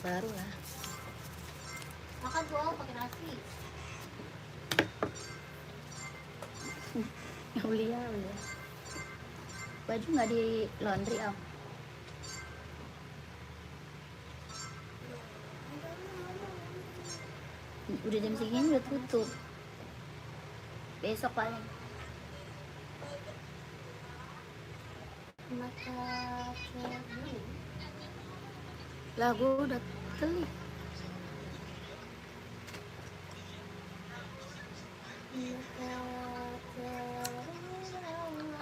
baru lah. Makan tuh pakai nasi. Ulia. Baju nggak di laundry Om? Udah jam segini udah tutup. Besok paling. Lah gue udah telik.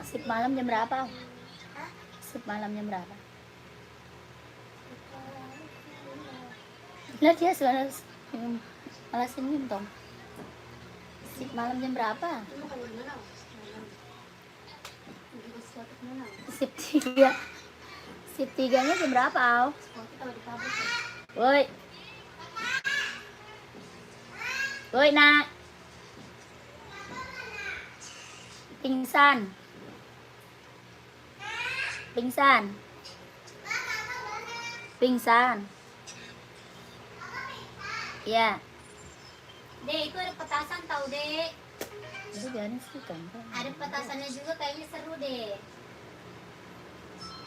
Sip malam jam berapa? Sip malam jam berapa? Lihat ya suara malah senyum Tom. Sip malam jam berapa? Sip 3. Sip 3-nya jam berapa, Au? Woi. Woi, Nak. Pingsan. Pingsan. Pingsan. Ya. Dek, itu ada petasan tahu, Dek. Itu biarin sih kan. Ada petasannya juga kayaknya seru, Dek.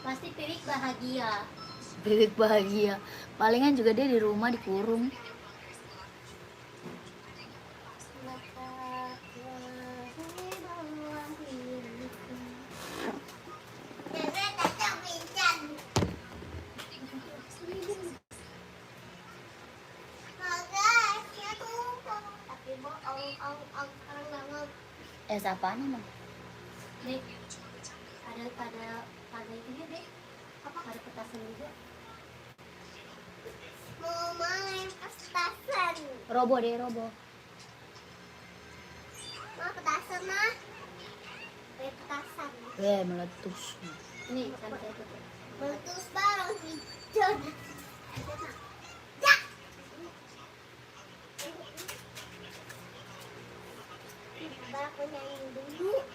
Pasti Piwik bahagia. Bebek bahagia. Palingan juga dia di rumah dikurung. Apaan emang? Dek, ada itunya, Dek. Apa ada petasan juga? Mau main petasan. Robo deh, robo. Mau petasan, mah? Main petasan. Meletus. Nih, kan saya tutup. Meletus bareng hijau. Aku nyanyi dulu.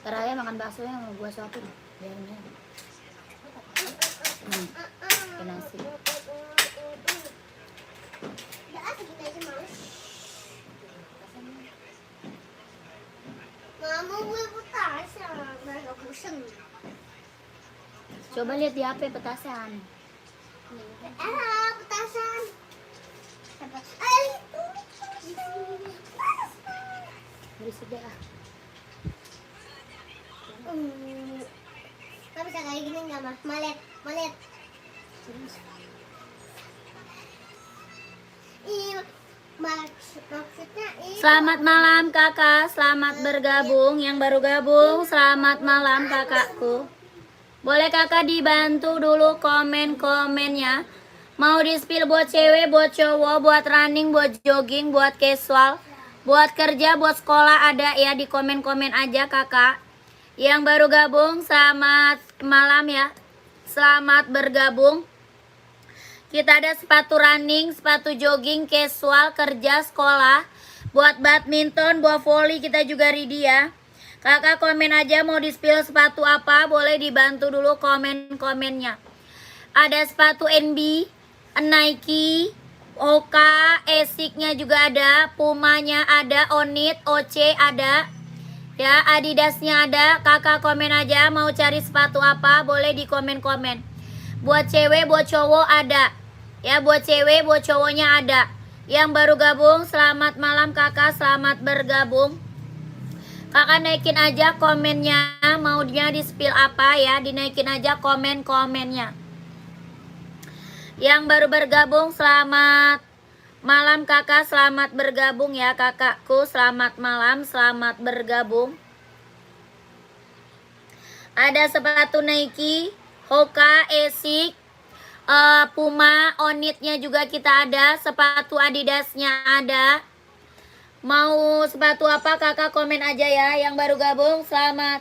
Raya makan bakso yang mau gua suapin. Biarin aja. Ke nasi. Udah segini aja mau. Mama gue petasan, mereka pusing. Coba lihat di HP petasan. Petasan. Itu. Berisik deh ah. Nggak bisa kayak gini nggak mah? Malet. Maksudnya ini. Selamat malam kakak, selamat bergabung. Yang baru gabung, selamat malam kakakku. Boleh kakak dibantu dulu komen-komennya. Mau di-spill buat cewek, buat cowok, buat running, buat jogging, buat casual, buat kerja, buat sekolah, ada ya, di komen-komen aja kakak. Yang baru gabung, selamat malam ya. Selamat bergabung. Kita ada sepatu running, sepatu jogging, casual, kerja, sekolah. Buat badminton, buat volley kita juga ready ya. Kakak komen aja mau di-spill sepatu apa, boleh dibantu dulu komen-komennya. Ada sepatu NB, Nike, Oka, Asics-nya juga ada, Puma-nya ada, Onit, OC ada. Ya, Adidas-nya ada. Kakak komen aja mau cari sepatu apa, boleh di komen-komen. Buat cewek, buat cowok ada. Ya, buat cewek, buat cowoknya ada. Yang baru gabung, selamat malam kakak, selamat bergabung. Kakak naikin aja komennya, maunya di-spill apa ya, dinaikin aja komen-komennya. Yang baru bergabung, selamat malam kakak, selamat bergabung ya kakakku, selamat malam, selamat bergabung. Ada sepatu Nike, Hoka, Asics, Puma, Onitnya juga kita ada, sepatu Adidasnya ada. Mau sepatu apa kakak komen aja ya. Yang baru gabung, selamat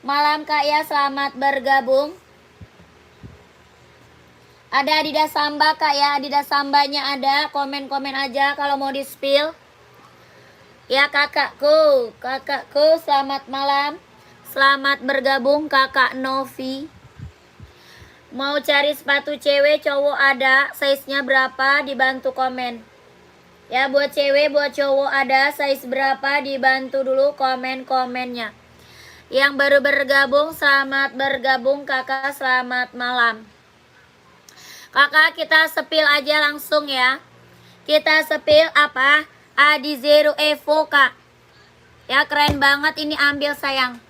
malam kak ya, selamat bergabung. Ada Adidas Samba kak ya, Adidas Sambanya ada, komen-komen aja kalau mau di spill. Ya kakakku selamat malam. Selamat bergabung kakak Novi. Mau cari sepatu cewek cowok ada, size-nya berapa dibantu komen. Ya buat cewek buat cowok ada, size berapa dibantu dulu komen-komennya. Yang baru bergabung selamat bergabung kakak, selamat malam. Kakak kita sepil aja langsung ya. Kita sepil apa? Adizero Evo kak. Ya keren banget ini, ambil sayang.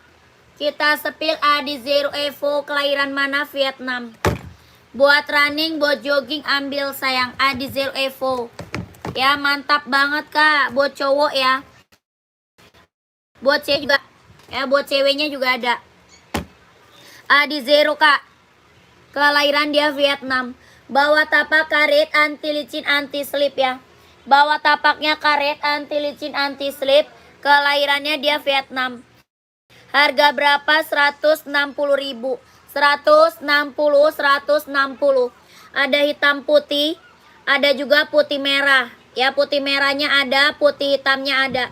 Kita sepil Adizero Evo, kelahiran mana? Vietnam. Buat running, buat jogging ambil sayang Adizero Evo. Ya mantap banget kak, buat cowok ya. Buat cewek juga. Ya buat ceweknya juga ada. Adizero kak. Kelahiran dia Vietnam. Bawa tapak karet, anti licin, anti slip ya. Bawa tapaknya karet, anti licin, anti slip. Kelahirannya dia Vietnam. Harga berapa? 160.000. 160. Ada hitam putih, ada juga putih merah. Ya putih merahnya ada, putih hitamnya ada.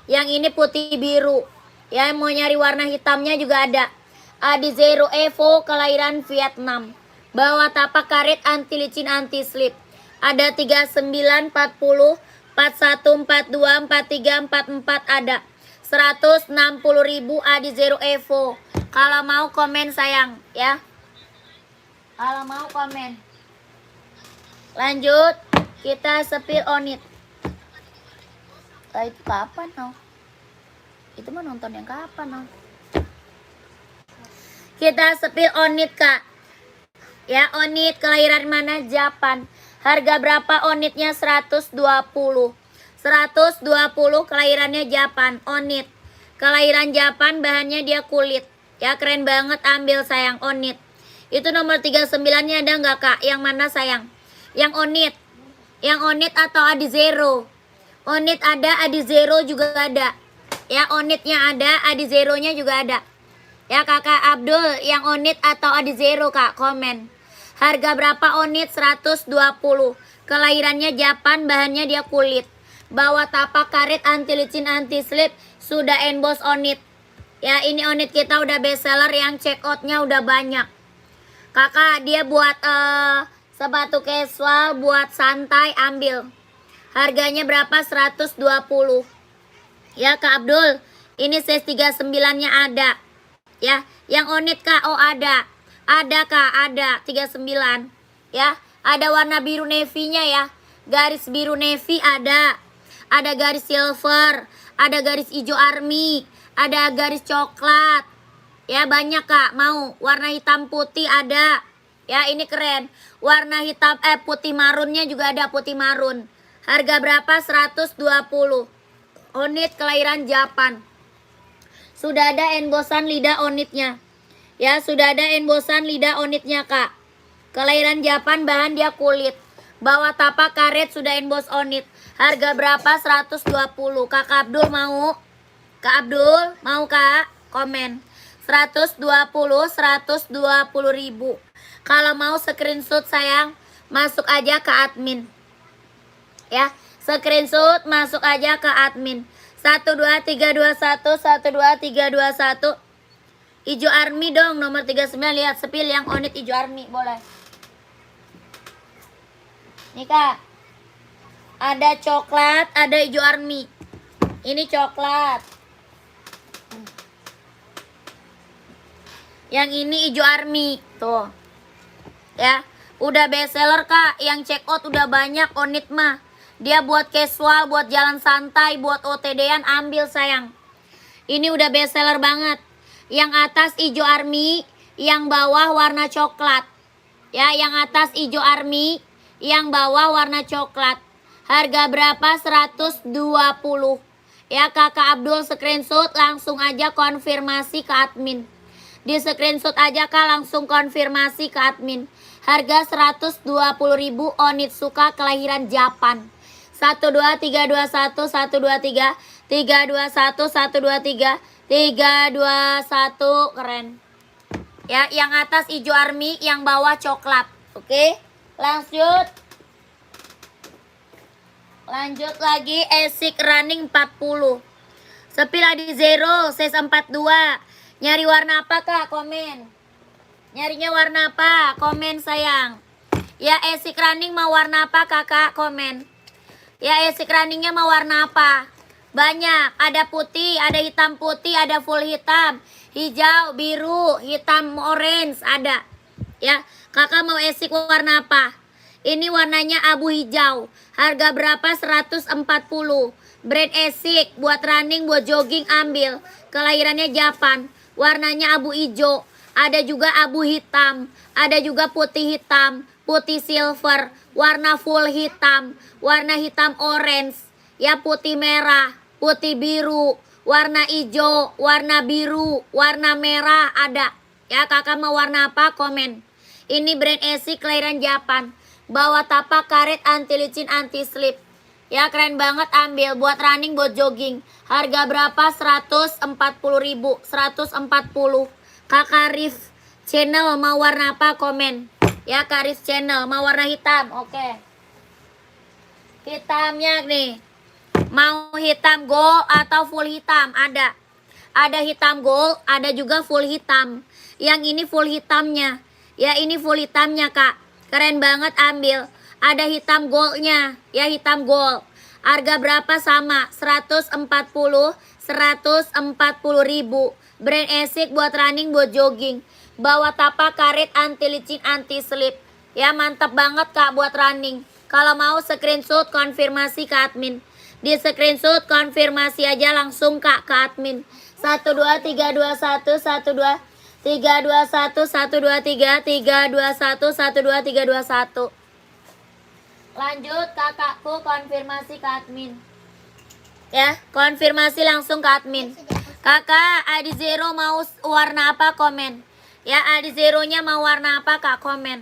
Yang ini putih biru. Ya mau nyari warna hitamnya juga ada. Adizero Evo, kelahiran Vietnam. Bawa tapak karet, anti licin, anti slip. Ada 39, 40, 41, 42, 43, 44 ada. 160.000 Adizero Evo. Kalau mau komen sayang ya. Kalau mau komen. Lanjut, kita sepil Onit. Itu kapan no? Itu mah nonton yang kapan no? Kita sepil Onit kak. Ya Onit kelahiran mana? Japan. Harga berapa Onitnya? 120. 120 kelahirannya Japan. Onit kelahiran Japan, bahannya dia kulit. Ya keren banget, ambil sayang Onit. Itu nomor 39 nya ada nggak kak? Yang mana sayang? Yang Onit. Yang Onit atau Adizero? Onit ada, Adizero juga ada. Ya Onitnya ada, Adizeronya juga ada. Ya kakak Abdul, yang Onit atau Adizero kak, komen. Harga berapa Onit? 120. Kelahirannya Japan, bahannya dia kulit. Bawa tapak karet, anti licin, anti slip. Sudah emboss Onit. Ya ini Onit kita udah best seller, yang check outnya udah banyak. Kakak dia buat sepatu casual, buat santai ambil. Harganya berapa? 120. Ya Kak Abdul, ini size 39 nya ada. Ya yang Onit kak, oh ada. Ada kak, ada 39. Ya ada warna biru navy-nya ya. Garis biru navy ada. Ada garis silver, ada garis hijau army, ada garis coklat. Ya banyak kak, mau warna hitam putih ada. Ya ini keren. Warna hitam putih marunnya juga ada, putih marun. Harga berapa? 120. Onit kelahiran Japan. Sudah ada embossan lidah Onitnya. Ya sudah ada embossan lidah Onitnya kak. Kelahiran Japan, bahan dia kulit. Bawa tapak karet, sudah emboss Onit. Harga berapa? 120. Kak Abdul mau? Kak Abdul mau kak? Komen. 120, 120.000. Kalau mau screenshot sayang, masuk aja ke admin. Ya, screenshot masuk aja ke admin. 12321, 12321. Ijo army dong, nomor 39. Lihat sepil yang Onit ijo army, boleh. Nih kak, ada coklat, ada ijo army. Ini coklat. Yang ini ijo army, tuh. Ya, udah best seller kak. Yang check out udah banyak Onit mah. Dia buat casual, buat jalan santai, buat OTD-an ambil sayang. Ini udah best seller banget. Yang atas ijo army, yang bawah warna coklat. Ya, yang atas ijo army, yang bawah warna coklat. Harga berapa? 120. Ya, Kakak Abdul screenshot langsung aja konfirmasi ke admin. Di screenshot aja kak, langsung konfirmasi ke admin. Harga 120.000 Onitsuka kelahiran Japan. 12321 123 321 123 321, keren. Ya, yang atas hijau army, yang bawah coklat. Oke, lanjut. Lanjut lagi, Esik running 40. Sepil Adizero size 42. Nyari warna apa kak? Komen. Nyarinya warna apa? Komen sayang. Ya Esik Running mau warna apa kakak? Komen. Ya Esik Runningnya mau warna apa? Banyak. Ada putih, ada hitam putih, ada full hitam, hijau, biru, hitam, orange ada. Ya kakak mau Esik warna apa? Ini warnanya abu hijau. Harga berapa? 140. Brand Esik. Buat running, buat jogging ambil. Kelahirannya Japan. Warnanya abu hijau. Ada juga abu hitam. Ada juga putih hitam. Putih silver. Warna full hitam. Warna hitam orange. Ya putih merah. Putih biru. Warna hijau. Warna biru. Warna merah ada. Ya kakak mau warna apa? Komen. Ini brand Esik kelahiran Japan. Bawa tapak karet anti licin anti slip. Ya keren banget ambil buat running buat jogging. Harga berapa? 140.000. 140. Kakak Rif channel mau warna apa? Komen. Ya Kak Rif channel mau warna hitam. Oke. Hitamnya nih. Mau hitam gold atau full hitam? Ada. Ada hitam gold, ada juga full hitam. Yang ini full hitamnya. Ya ini full hitamnya Kak. Keren banget ambil. Ada hitam goldnya. Ya hitam gold. Harga berapa? Sama 140. 140.000. Brand Esik buat running buat jogging. Bawa tapak karet anti licin anti slip. Ya mantap banget Kak buat running. Kalau mau screenshot konfirmasi ke admin. Di screenshot konfirmasi aja langsung Kak ke admin. 12321 12 321 123 321 12 321. Lanjut kakakku konfirmasi ke admin. Ya, konfirmasi langsung ke admin. Kakak Adi Zero mau warna apa? Komen. Ya, Adi Zero-nya mau warna apa Kak? Komen.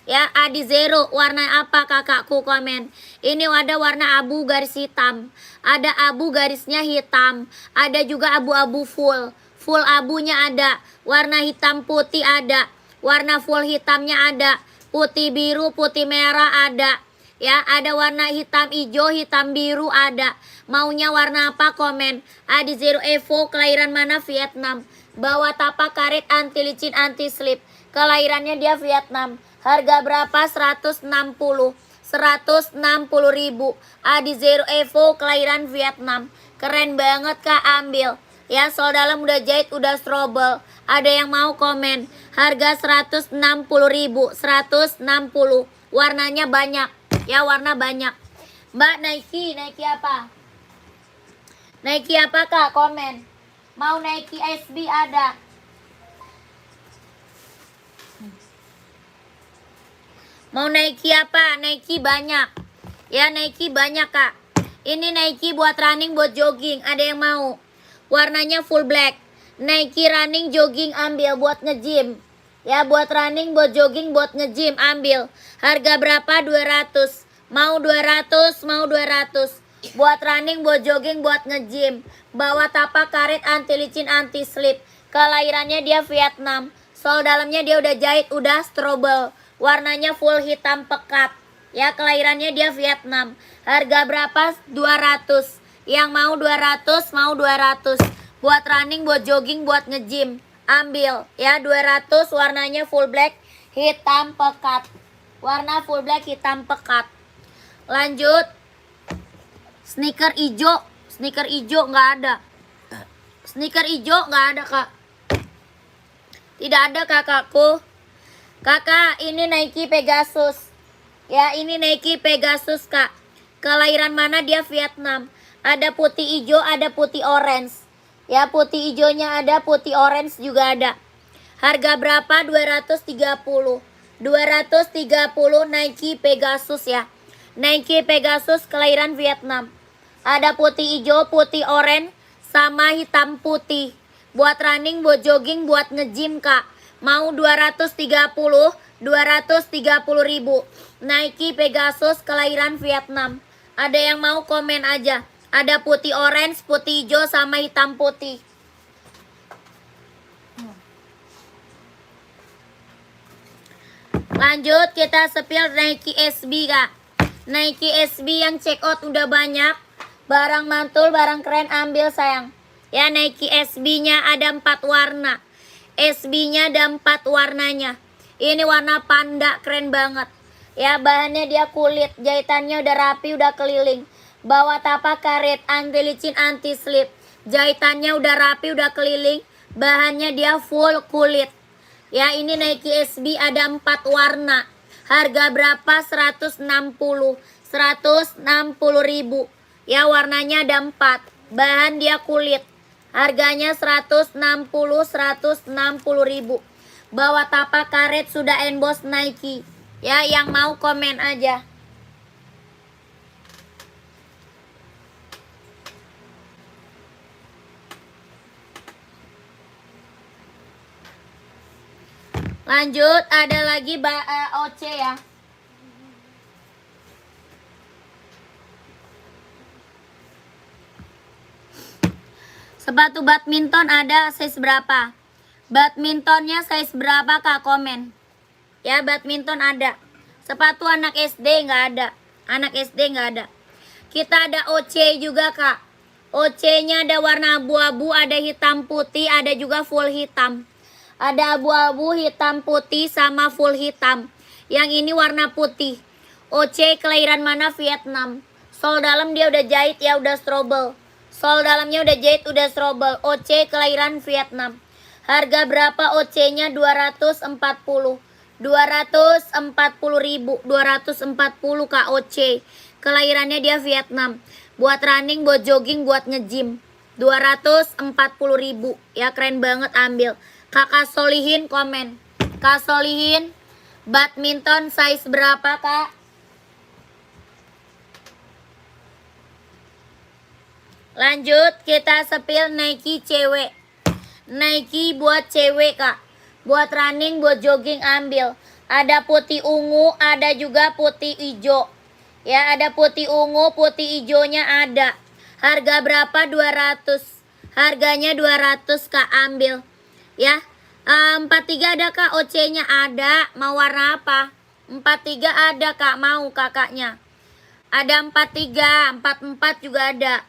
Ya, Adi Zero warna apa kakakku? Komen. Ini ada warna abu garis hitam. Ada abu garisnya hitam. Ada juga abu-abu full. Full abunya ada, warna hitam putih ada, warna full hitamnya ada, putih biru, putih merah ada. Ya, ada warna hitam hijau, hitam biru ada. Maunya warna apa? Komen. Adi Zero Evo kelahiran mana? Vietnam. Bawa tapak karet anti licin anti slip. Kelahirannya dia Vietnam. Harga berapa? 160. 160.000. Adi Zero Evo kelahiran Vietnam. Keren banget Kak ambil. Ya, sol dalam udah jahit, udah strobel. Ada yang mau komen. Harga 160.000. 160. Warnanya banyak. Ya, warna banyak. Mbak Nike, Nike apa? Nike apa Kak? Komen. Mau Nike SB ada. Mau Nike apa? Nike banyak. Ya, Nike banyak Kak. Ini Nike buat running, buat jogging. Ada yang mau? Warnanya full black. Nike running jogging ambil buat nge-gym. Ya buat running, buat jogging, buat nge-gym ambil. Harga berapa? 200. Mau 200, mau 200. Buat running, buat jogging, buat nge-gym. Bawa tapak karet anti licin anti slip. Kelahirannya dia Vietnam. Sol dalamnya dia udah jahit, udah strobel. Warnanya full hitam pekat. Ya kelahirannya dia Vietnam. Harga berapa? 200. Yang mau 200, mau 200. Buat running, buat jogging, buat nge-gym. Ambil. Ya 200 warnanya full black, hitam pekat. Warna full black, hitam pekat. Lanjut. Sneaker hijau. Sneaker hijau nggak ada. Sneaker hijau nggak ada Kak. Tidak ada kakakku. Kakak ini Nike Pegasus. Ya ini Nike Pegasus Kak. Kelahiran mana? Dia Vietnam. Ada putih hijau, ada putih orange. Ya putih hijaunya ada, putih orange juga ada. Harga berapa? 230. 230 Nike Pegasus ya. Nike Pegasus kelahiran Vietnam. Ada putih hijau, putih orange, sama hitam putih. Buat running, buat jogging, buat nge-gym Kak. Mau 230, 230.000. Nike Pegasus kelahiran Vietnam. Ada yang mau komen aja. Ada putih orange, putih hijau, sama hitam putih. Lanjut kita spill Nike SB Kak. Nike SB yang check out udah banyak. Barang mantul, barang keren ambil sayang. Ya Nike SB nya ada 4 warna. SB-nya ada 4 warnanya. Ini warna panda, keren banget. Ya, bahannya dia kulit, jahitannya udah rapi, udah keliling. Bawah tapak karet, anti licin, anti slip. Jahitannya udah rapi, udah keliling. Bahannya dia full kulit. Ya, ini Nike SB ada 4 warna. Harga berapa? 160. 160.000. Ya, warnanya ada 4. Bahan dia kulit. Harganya 160.000. Bawah tapak karet sudah emboss Nike. Ya, yang mau komen aja. Lanjut, ada lagi OC ya. Sepatu badminton ada size berapa? Badmintonnya size berapa kak? Komen. Ya, badminton ada. Sepatu anak SD nggak ada. Anak SD nggak ada. Kita ada OC juga kak. OC-nya ada warna abu-abu, ada hitam putih, ada juga full hitam. Ada abu-abu, hitam putih, sama full hitam. Yang ini warna putih. OC kelahiran mana? Vietnam. Sol dalam dia udah jahit ya, udah strobel. Sol dalamnya udah jahit, udah strobel. OC kelahiran Vietnam. Harga berapa OC-nya? 240. 240.000. 240 kak OC. Kelahirannya dia Vietnam. Buat running, buat jogging, buat nge-gym. 240.000. Ya, keren banget, ambil. Kakak Solihin komen. Kak Solihin, badminton size berapa kak? Lanjut, kita sepil Nike cewek. Nike buat cewek kak. Buat running, buat jogging ambil. Ada putih ungu, ada juga putih hijau. Ya, ada putih ungu, putih hijaunya ada. Harga berapa? 200. Harganya 200 kak, ambil. Ya, 43 ada kak, OC-nya ada. Mau warna apa? 43 ada kak, mau kakaknya. Ada 43, 44 juga ada.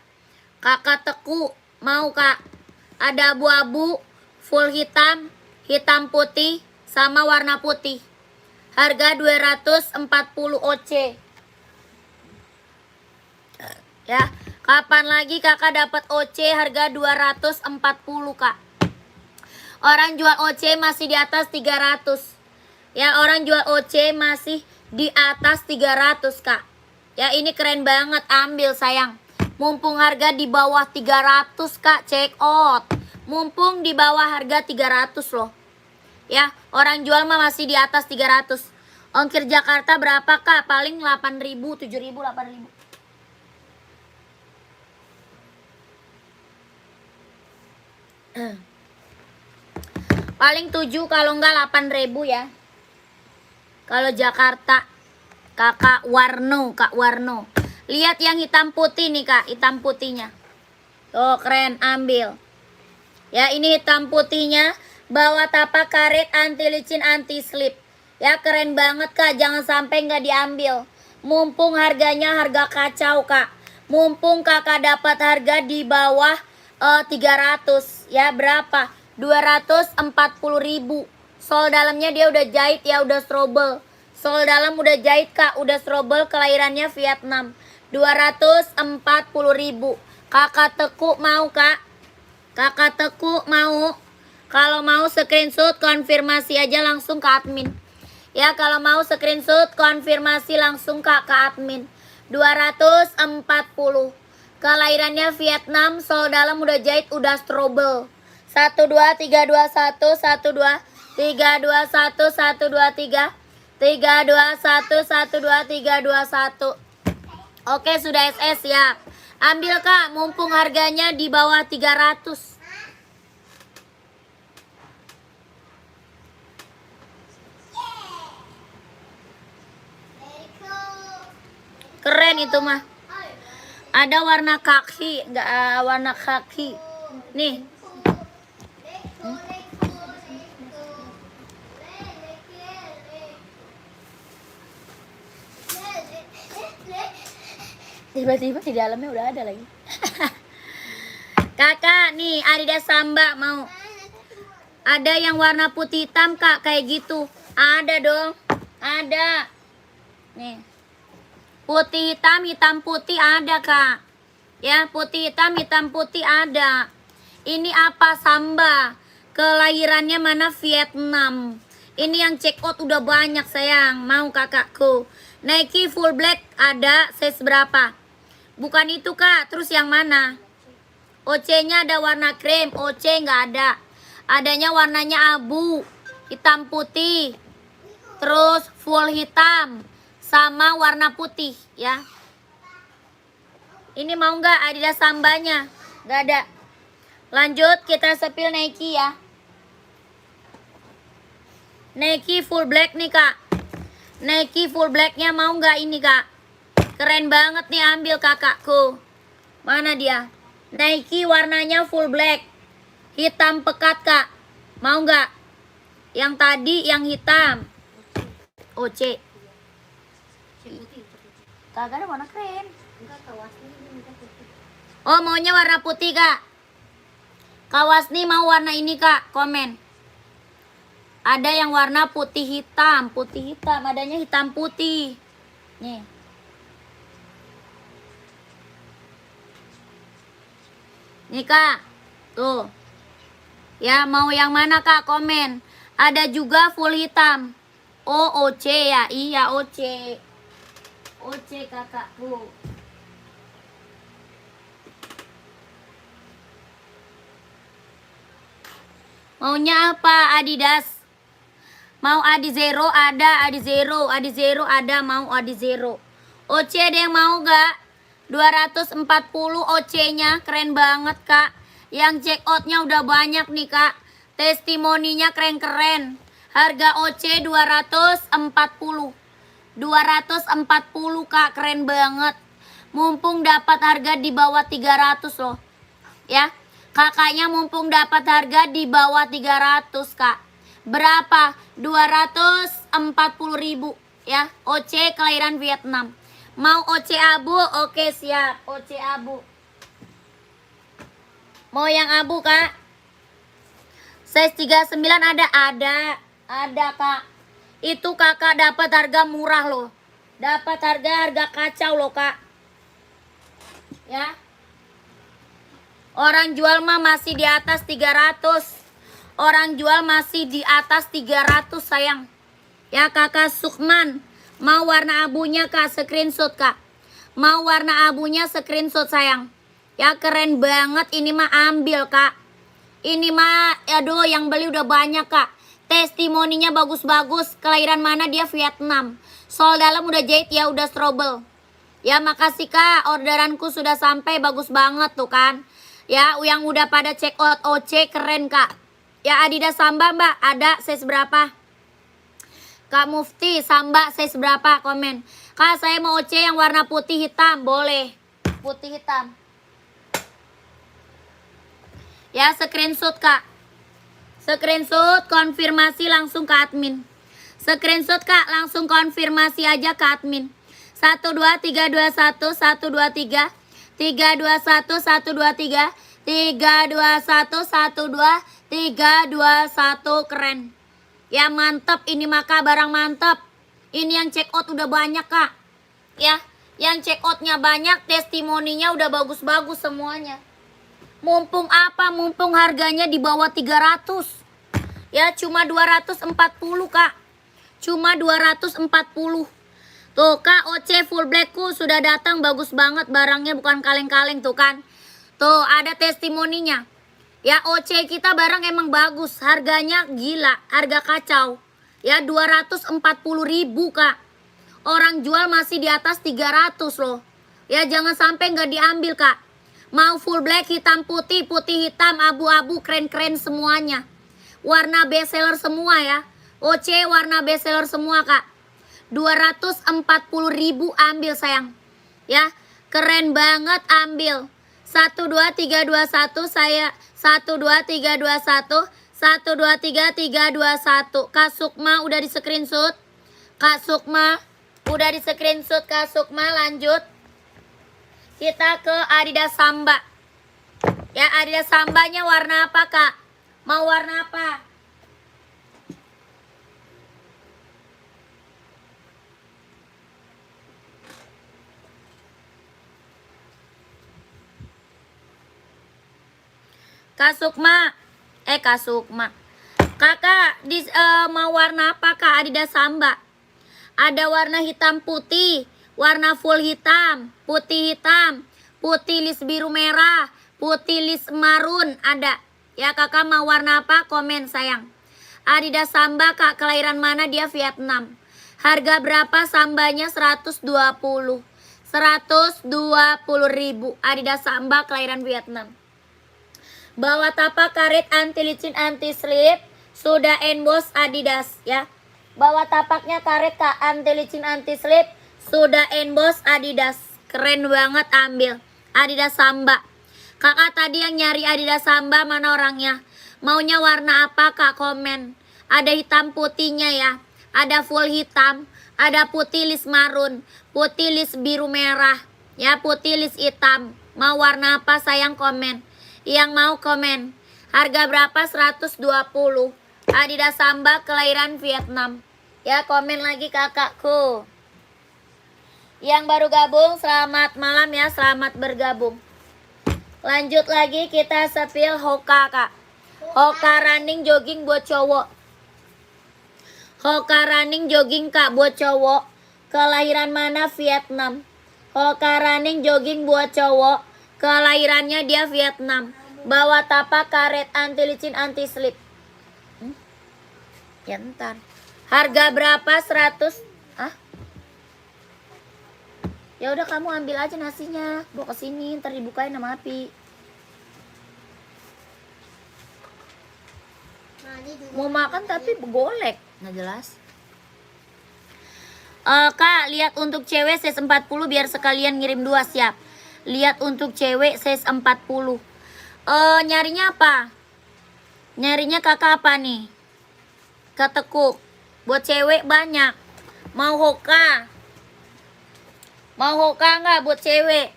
Kakak Teku, mau kak? Ada abu-abu, full hitam, hitam putih, sama warna putih. Harga 240 OC. Ya, kapan lagi kakak dapat OC harga 240 kak? Orang jual OC masih di atas 300. Ya, orang jual OC masih di atas 300 kak. Ya, ini keren banget, ambil sayang. Mumpung harga di bawah 300 kak, check out. Mumpung di bawah harga 300 loh. Ya, orang jual mah masih di atas 300. Ongkir Jakarta berapa kak? Paling 8.000, 7.000, 8.000. Paling 7 kalau enggak 8.000 ya. Kalau Jakarta. Kakak Warno, Kak Warno. Lihat yang hitam putih nih kak, hitam putihnya. Oh keren, ambil. Ya, ini hitam putihnya. Bawah tapak karet, anti licin, anti slip. Ya, keren banget kak, jangan sampai nggak diambil. Mumpung harganya harga kacau kak. Mumpung kakak dapat harga di bawah 300. Ya, berapa? 240.000. Sol dalamnya dia udah jahit ya, udah strobel. Sol dalam udah jahit kak, udah strobel, kelahirannya Vietnam. 240.000. Kakak Teku mau kak? Kakak Teku mau? Kalau mau screenshot konfirmasi aja langsung ke admin. Ya, kalau mau screenshot konfirmasi langsung ke admin. 240. Kelahirannya Vietnam, sol dalam udah jahit, udah strobel. 1 2 3 2 1 1 2 3 2 1 1 2 3 3 2 1 1 2 3 2 1. Oke, sudah SS ya. Ambil kak, mumpung harganya di bawah 300. Keren itu mah. Ada warna kaki, enggak warna kaki. Nih. Tiba-tiba di dalamnya udah ada lagi. Kakak nih Adidas Samba mau. Ada yang warna putih hitam Kak, kayak gitu. Ada dong. Ada. Nih. Putih hitam, hitam putih ada Kak. Ya, putih hitam putih ada. Ini apa? Samba. Kelahirannya mana? Vietnam. Ini yang check out udah banyak sayang. Mau kakakku. Nike full black ada. Size berapa? Bukan itu Kak. Terus yang mana? OC-nya ada warna krem. OC nggak ada. Adanya warnanya abu. Hitam putih. Terus full hitam. Sama warna putih ya. Ini mau nggak Adidas Sambanya? Nggak ada. Lanjut kita sepil Nike ya. Nike full black nih Kak. Nike full blacknya mau nggak ini Kak? Keren banget nih, ambil kakakku. Mana dia? Nike warnanya full black. Hitam pekat Kak. Mau nggak? Yang tadi yang hitam. OC. Kagak ada warna krem. Oh, maunya warna putih Kak. Kawasni mau warna ini Kak, komen. Ada yang warna putih hitam, adanya hitam putih. Nih. Nih Kak. Tuh. Ya, mau yang mana Kak, komen. Ada juga full hitam. Oh, OC ya. Iya, OC. OC kakakku. Maunya apa? Adidas. Mau Adizero ada, Adizero ada, mau Adizero. OC ada yang mau gak? 240 OC-nya, keren banget Kak. Yang check out-nya udah banyak nih Kak. Testimoninya keren-keren. Harga OC 240. 240 Kak, keren banget. Mumpung dapat harga di bawah 300 loh. Ya. Kakaknya mumpung dapat harga di bawah 300 Kak. Berapa? 240.000 ya. OC kelahiran Vietnam. Mau OC abu? Oke, siap. OC abu. Mau yang abu Kak? Size 39 ada? Ada Kak. Itu kakak dapat harga murah loh. Dapat harga kacau loh Kak. Ya. Orang jual mah masih di atas 300. Orang jual masih di atas 300 sayang. Ya Kakak Sukman. Mau warna abunya Kak, screenshot Kak. Mau warna abunya screenshot sayang. Ya keren banget, ini mah ambil Kak. Ini mah aduh yang beli udah banyak Kak. Testimoninya bagus-bagus. Kelahiran mana dia? Vietnam. Sol dalam udah jahit ya, udah strobel. Ya makasih Kak, orderanku sudah sampai, bagus banget tuh kan. Ya yang udah pada check out OC keren Kak. Ya Adidas Samba Mbak, ada size berapa? Kak Mufti, Samba size berapa? Komen. Kak saya mau OC yang warna putih hitam, boleh. Putih hitam. Ya screenshot Kak. Screenshot konfirmasi langsung ke admin. Screenshot Kak, langsung konfirmasi aja ke admin. 12321 123 321 123 321 12 321, keren. Ya mantep, ini maka barang mantep. Ini yang check out udah banyak Kak. Ya, yang check outnya banyak, testimoninya udah bagus-bagus semuanya. Mumpung apa? Mumpung harganya di bawah 300. Ya cuma 240 Kak. Cuma 240. Tuh Kak, OC full blackku sudah datang, bagus banget barangnya, bukan kaleng-kaleng tuh kan. Tuh ada testimoninya. Ya OC kita barang emang bagus, harganya gila, harga kacau. Ya 240.000 Kak. Orang jual masih di atas 300 loh. Ya jangan sampai nggak diambil Kak. Mau full black, hitam putih, putih hitam, abu-abu, keren-keren semuanya. Warna bestseller semua ya. OC warna bestseller semua Kak. 240.000 ambil sayang. Ya, keren banget, ambil. 12321 saya 12321 123 321. Kak Sukma udah di screenshot. Kak Sukma udah di screenshot. Kak Sukma lanjut. Kita ke Adidas Samba. Ya Adidas Sambanya warna apa Kak? Mau warna apa? Kak Sukma. Kak Sukma. Kakak mau warna apa Kak? Adidas Samba. Ada warna hitam putih, warna full hitam, putih list biru merah, putih list marun ada. Ya kakak mau warna apa? Komen sayang. Adidas Samba Kak, kelahiran mana? Dia Vietnam. Harga berapa Sambanya? 120. 120.000. Adidas Samba kelahiran Vietnam. Bawa tapak karet anti licin anti slip. Sudah emboss Adidas ya. Bawa tapaknya karet Kak, anti licin anti slip. Sudah emboss Adidas. Keren banget, ambil. Adidas Samba. Kakak tadi yang nyari Adidas Samba mana orangnya? Maunya warna apa Kak? Komen. Ada hitam putihnya ya. Ada full hitam. Ada putih list marun. Putih list biru merah. Ya, putih list hitam. Mau warna apa sayang? Komen. Yang mau komen. Harga berapa? 120. Adidas Samba kelahiran Vietnam. Ya, komen lagi kakakku. Yang baru gabung, selamat malam ya, selamat bergabung. Lanjut lagi kita sepil Hoka Kak. Hoka running jogging buat cowok. Hoka running jogging Kak buat cowok. Kelahiran mana? Vietnam. Hoka running jogging buat cowok. Kelahirannya dia Vietnam. Bawa tapak karet anti licin anti slip. Ya ntar. Harga berapa? 100. Ya udah kamu ambil aja nasinya. Bawa ke sini ntar dibukain sama api. Mau makan tapi begolek. Nggak jelas. Kak, lihat untuk cewek size 40 biar sekalian ngirim 2 siap. Lihat untuk cewek size 40. Nyarinya apa? Nyarinya kakak apa nih? Ketekuk. Buat cewek banyak. Mau Hoka? Mau Hoka nggak buat cewek?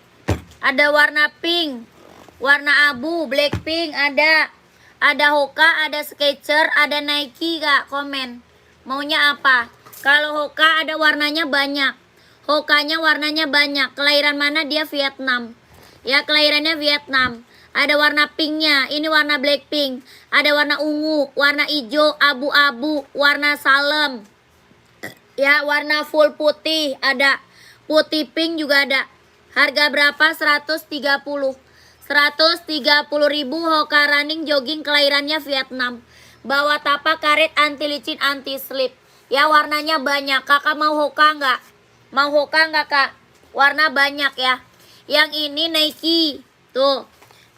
Ada warna pink, warna abu, blackpink ada. Ada Hoka, ada Skechers, ada Nike Kak. Komen. Maunya apa? Kalau Hoka ada warnanya banyak. Hokanya warnanya banyak. Kelahiran mana? Dia Vietnam. Ya, kelahirannya Vietnam. Ada warna pinknya. Ini warna blackpink. Ada warna ungu, warna hijau, abu-abu, warna salem. Ya, warna full putih ada. Putih pink juga ada. Harga berapa? 130. 130.000 Hoka running jogging kelahirannya Vietnam. Bawa tapak karet anti licin anti slip. Ya, warnanya banyak. Kakak mau Hoka nggak? Mau Hoka nggak Kak? Warna banyak ya. Yang ini Nike. Tuh.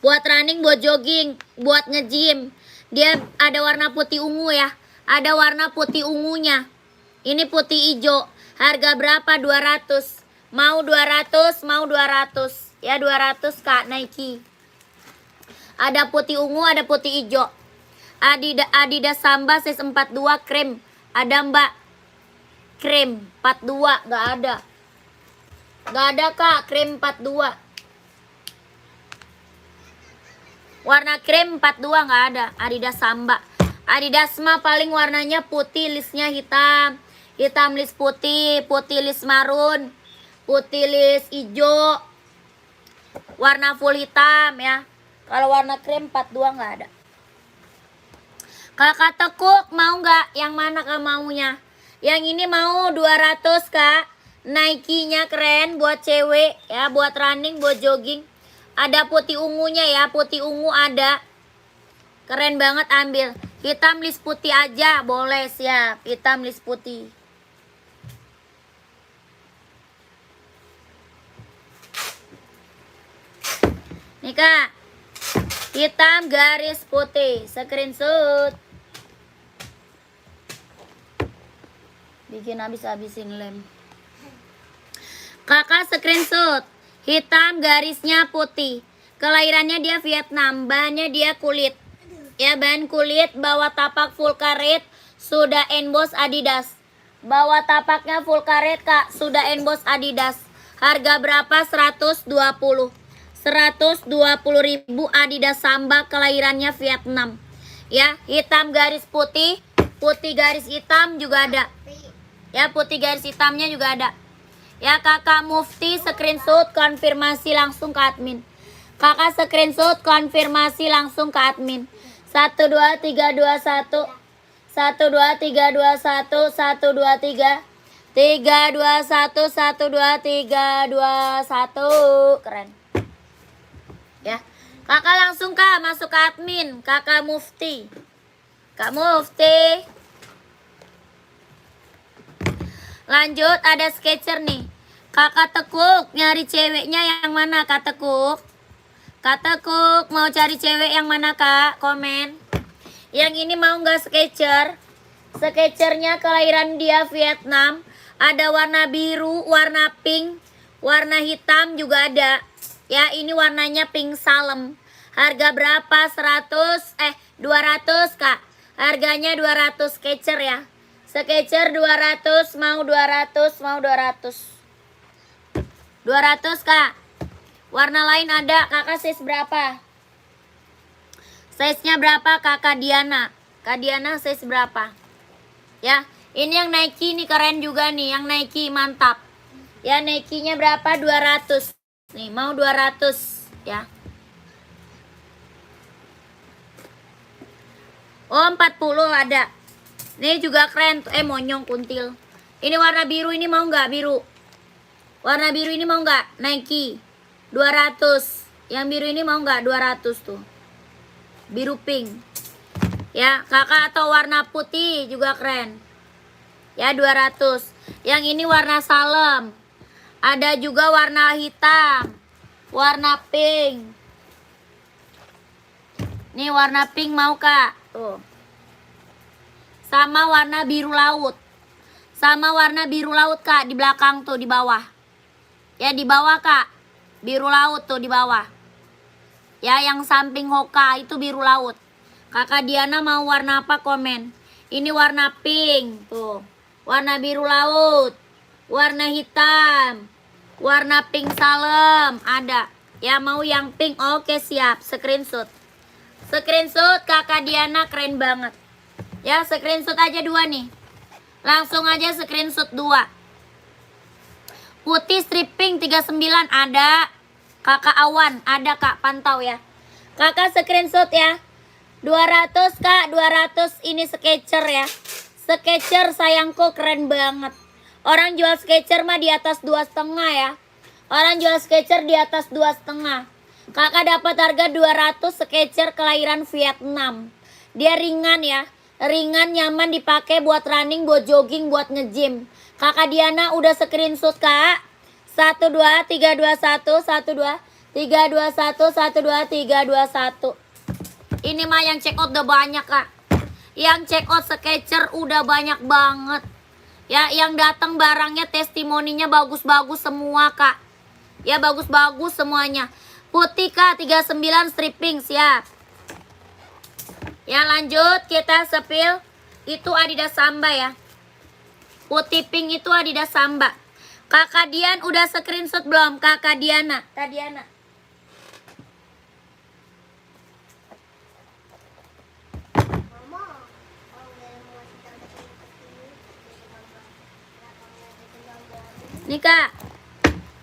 Buat running, buat jogging, buat nge-gym. Dia ada warna putih ungu ya. Ada warna putih ungunya. Ini putih hijau. Harga berapa? 200. Mau 200, mau 200. Ya 200 Kak Nike. Ada putih ungu, ada putih hijau. Adidas Samba size 42 krem. Ada Mbak. Krem 42 nggak ada. Nggak ada Kak, krem 42. Warna krem 42 nggak ada. Adidas Samba. Adidas mah paling warnanya putih, listnya hitam. Hitam list putih, putih list marun, putih list hijau. Warna full hitam ya. Kalau warna krem 42 nggak ada. Kakak tekuk mau nggak? Yang mana Kak maunya? Yang ini mau 200 Kak. Nike-nya keren buat cewek ya, buat running, buat jogging. Ada putih ungunya ya, putih ungu ada. Keren banget, ambil. Hitam list putih aja, boleh siap. Hitam list putih. Nih Kak. Hitam garis putih, screenshot. Bikin habis-habisin lem. Kakak screenshot. Hitam garisnya putih. Kelahirannya dia Vietnam. Bahannya dia kulit. Ya, bahan kulit. Bawa tapak full karet. Sudah emboss Adidas. Bawa tapaknya full karet Kak. Sudah emboss Adidas. Harga berapa? 120. 120.000 Adidas Samba. Kelahirannya Vietnam. Ya, hitam garis putih. Putih garis hitam juga ada. Ya, putih garis hitamnya juga ada. Ya, Kakak Mufti screenshot konfirmasi langsung ke admin. Kakak screenshot konfirmasi langsung ke admin. 1 2 3 2 1 1 2 3 2 1 1 2 3 3 2 1 1 2 3 2 1. Keren. Ya. Kakak langsung Kak masuk ke admin. Kakak Mufti. Kak Mufti. Lanjut ada sketcher nih. Kakak Tekuk nyari ceweknya yang mana Kak Tekuk? Kak Tekuk mau cari cewek yang mana Kak? Komen. Yang ini mau nggak sketcher? Sketchernya kelahiran dia Vietnam. Ada warna biru, warna pink, warna hitam juga ada. Ya ini warnanya pink salem. Harga berapa? 200 Kak. Harganya 200 sketcher ya. Sketcher 200, mau 200, mau 200. 200 Kak. Warna lain ada. Kakak size berapa? Size-nya berapa Kakak Diana? Kak Diana size berapa? Ya, ini yang Nike nih keren juga nih. Yang Nike mantap. Ya, Nike-nya berapa? 200. Nih, mau 200 ya. Oh, 40 ada. Ini juga keren. Monyong kuntil. Ini warna biru ini mau nggak biru? Warna biru ini mau nggak? Nike 200. Yang biru ini mau nggak? 200 tuh. Biru pink. Ya, kakak atau warna putih juga keren. Ya, 200. Yang ini warna salem. Ada juga warna hitam. Warna pink. Nih warna pink mau Kak? Tuh. Sama warna biru laut. Sama warna biru laut Kak di belakang tuh di bawah. Ya di bawah Kak. Biru laut tuh di bawah. Ya yang samping Hoka itu biru laut. Kakak Diana mau warna apa komen? Ini warna pink tuh. Warna biru laut. Warna hitam. Warna pink salem ada. Ya mau yang pink. Oke siap. Screenshot. Screenshot Kakak Diana keren banget. Ya screenshot aja 2 nih. Langsung aja screenshot 2. Putih stripping 39 ada. Kakak Awan ada Kak, pantau ya. Kakak screenshot ya. 200 Kak, 200 ini sketcher ya. Sketcher sayangku keren banget. Orang jual sketcher mah di atas 2,5 ya. Orang jual sketcher di atas 2,5. Kakak dapat harga 200 sketcher kelahiran Vietnam. Dia ringan ya. Ringan, nyaman dipakai buat running, buat jogging, buat nge-gym. Kakak Diana udah screenshot Kak. 1 2 3 2 1 1 2 3 2 1 1 2 3 2 1. Ini mah yang check out udah banyak Kak. Yang check out sketcher udah banyak banget. Ya yang datang barangnya testimoninya bagus-bagus semua Kak. Ya bagus-bagus semuanya. Putih Kak 39 stripping siap. Ya lanjut kita sepil. Itu Adidas Samba ya. Putih pink itu Adidas Samba. Kakak Dian udah screenshot belum? Kakak Diana. Kak Diana. Nih Kak.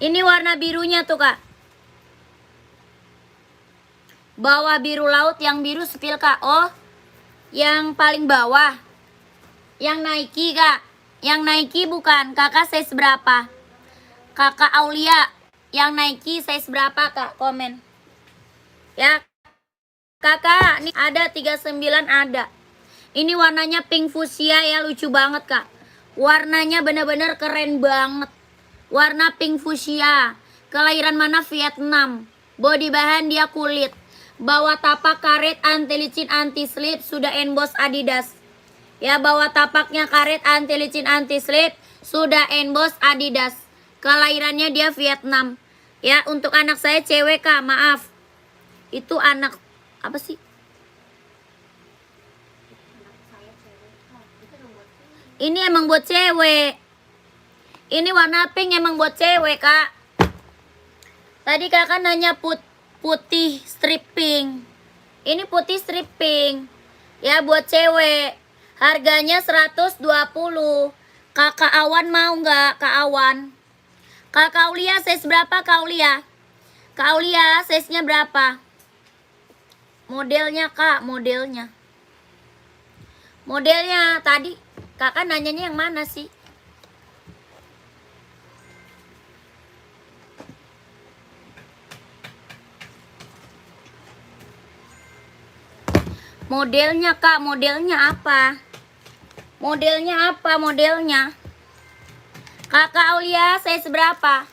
Ini warna birunya tuh Kak. Bawah biru laut, yang biru sepil Kak. Oh. Yang paling bawah. Yang Nike Kak. Yang Nike bukan. Kakak size berapa? Kakak Aulia. Yang Nike size berapa Kak? Komen. Ya. Kakak. Ini ada 39 ada. Ini warnanya pink fuchsia ya. Lucu banget Kak. Warnanya bener-bener keren banget. Warna pink fuchsia. Kelahiran mana? Vietnam. Body bahan dia kulit. Bawah tapak karet anti licin anti slip. Sudah emboss Adidas. Ya bawah tapaknya karet anti licin anti slip. Sudah emboss Adidas. Kelahirannya dia Vietnam. Ya untuk anak saya cewek Kak. Maaf. Itu anak apa sih? Ini emang buat cewek. Ini warna pink emang buat cewek Kak. Tadi kakak nanya putih stripping. Ini putih stripping. Ya buat cewek. Harganya 120. Kakak Awan mau nggak? Kak Awan. Kakak Aulia size berapa Kak Aulia? Kak Aulia, size-nya berapa? Modelnya Kak, modelnya. Modelnya tadi Kakak nanyanya yang mana sih? Modelnya Kak, modelnya apa? Modelnya apa? Modelnya? Kakak Aulia, size berapa?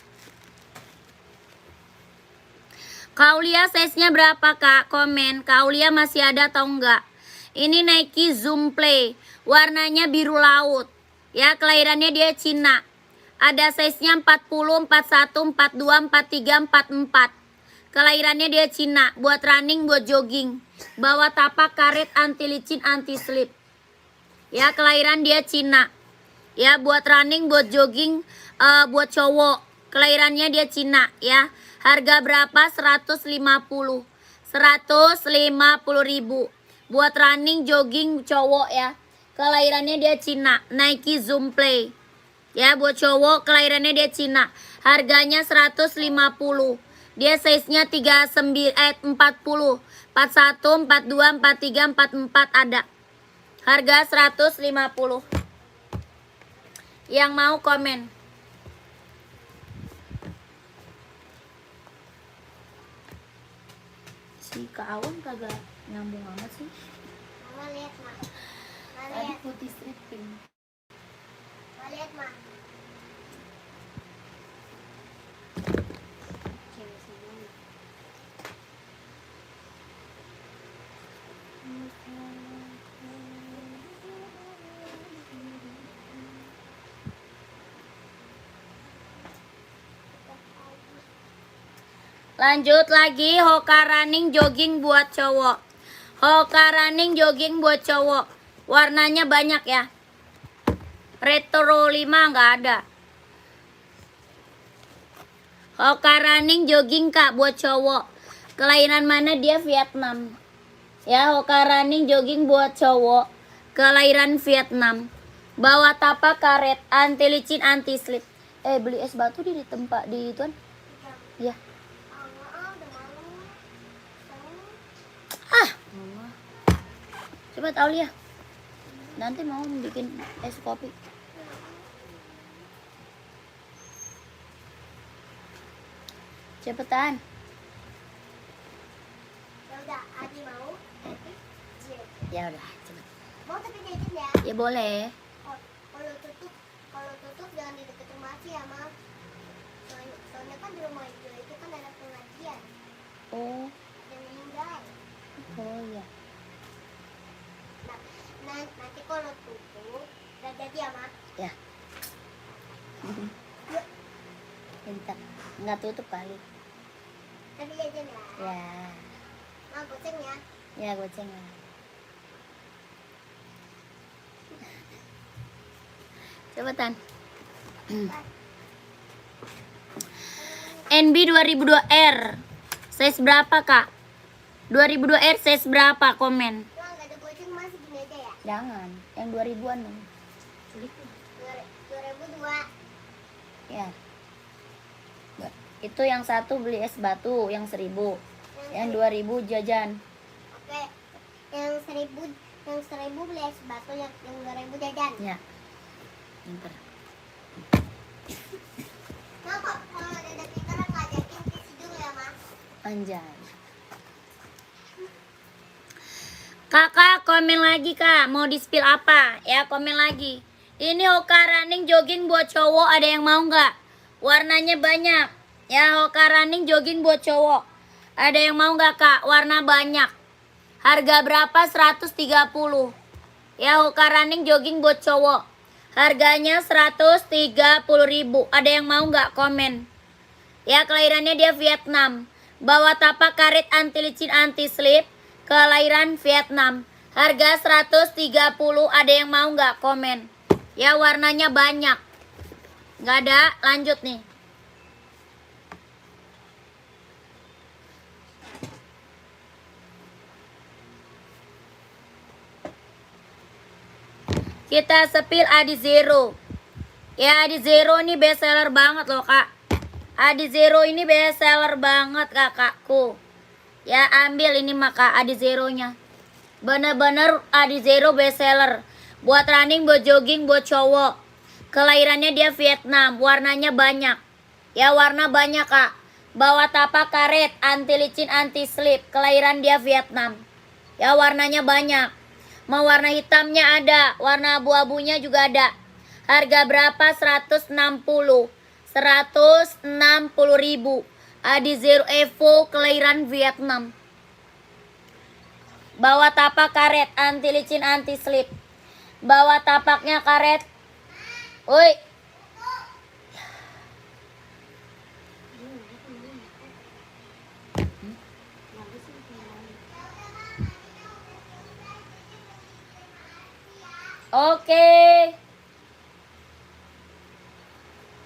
Kak Aulia, size-nya berapa Kak? Komen, Kak Aulia masih ada atau enggak? Ini Nike Zoom Play, warnanya biru laut. Ya, kelahirannya dia Cina. Ada size-nya 40, 41, 42, 43, 44. Kelahirannya dia Cina, buat running, buat jogging. Bawa tapak karet anti licin, anti slip. Ya, kelahiran dia Cina. Ya, buat running, buat jogging, buat cowok. Kelahirannya dia Cina, ya. Harga berapa? 150. 150.000. Buat running, jogging, cowok ya. Kelahirannya dia Cina. Nike Zoom Play. Ya, buat cowok, kelahirannya dia Cina. Harganya 150. Dia size-nya 40, 41, 42, 43, 44 ada. Harga 150. Yang mau komen. Si Kak Awan kagak nyambung amat sih. Mama lihat, Ma. Mama Tadi lihat. putih stripping. Mama lihat, Ma. Cewek semua. Lanjut lagi, Hoka running jogging buat cowok. Hoka running jogging buat cowok. Warnanya banyak ya. Retro 5 nggak ada. Hoka running jogging Kak buat cowok. Kelahiran mana dia? Vietnam. Ya, Hoka running jogging buat cowok. Kelahiran Vietnam. Bawa tapak karet, anti licin, anti slip. Beli es batu di tempat di ituan. Ya. Udah malu. Mama. Coba tahu ya. Nanti mau bikin es kopi. Cepetan. Ya udah, Adi mau. Cil. Ya udah, cepet. Mau tapi jajan ya. Ya boleh. Oh, kalau tutup jangan di dekat rumah sih ya, Ma. Soalnya kan di rumah itu kan ada pengajian. Oh, Ada meninggal. oh ya. Nanti kalau tutup udah jadi ya, Ma. Ya. Bentar. Nggak tutup kali. Tapi jajan ya. Ya. Ma, goceng ya. Ya, goceng lah. Cepetan. NB 2002R. Size berapa, Kak? 2002R size berapa? Komen. Wah, nggak ada goceng, masih gini aja ya. Jangan, yang 2000-an dong. 2002. Ya. Itu yang satu beli es batu, yang 1000. Yang 2000 jajan. Oke. Yang 1000 beli es batu, yang 2000 jajan. Ya. Bentar. Ma, kok kalau ada Peter ngajakin ke Sidung ya, Ma? Anjay. Kakak komen lagi Kak, mau di spill apa? Ya komen lagi. Ini Hoka running jogging buat cowok, ada yang mau nggak? Warnanya banyak. Ya, Hoka running jogging buat cowok. Ada yang mau nggak Kak? Warna banyak. Harga berapa? 130. Ya, Hoka running jogging buat cowok. Harganya 130.000. Ada yang mau nggak? Komen. Ya, kelahirannya dia Vietnam. Bawa tapak karet anti licin, anti slip. Kelahiran Vietnam. Harga 130. Ada yang mau nggak? Komen. Ya, warnanya banyak. Nggak ada? Lanjut nih. Kita sepil Adi Zero. Ya, Adi Zero ini best seller banget loh, Kak. Adi Zero ini best seller banget kakakku. Ya ambil ini maka Adi Zero-nya. Bener-bener Adi Zero best seller. Buat running, buat jogging, buat cowok. Kelahirannya dia Vietnam. Warnanya banyak. Ya warna banyak kak. Bawa tapak karet, anti licin, anti slip. Kelahiran dia Vietnam. Ya warnanya banyak. Mau warna hitamnya ada. Warna abu-abunya juga ada. Harga berapa? 160. 160.000. Adi Zero Evo kelahiran Vietnam. Bawa tapak karet, anti licin, anti slip. Bawa tapaknya karet. Woi. Oke.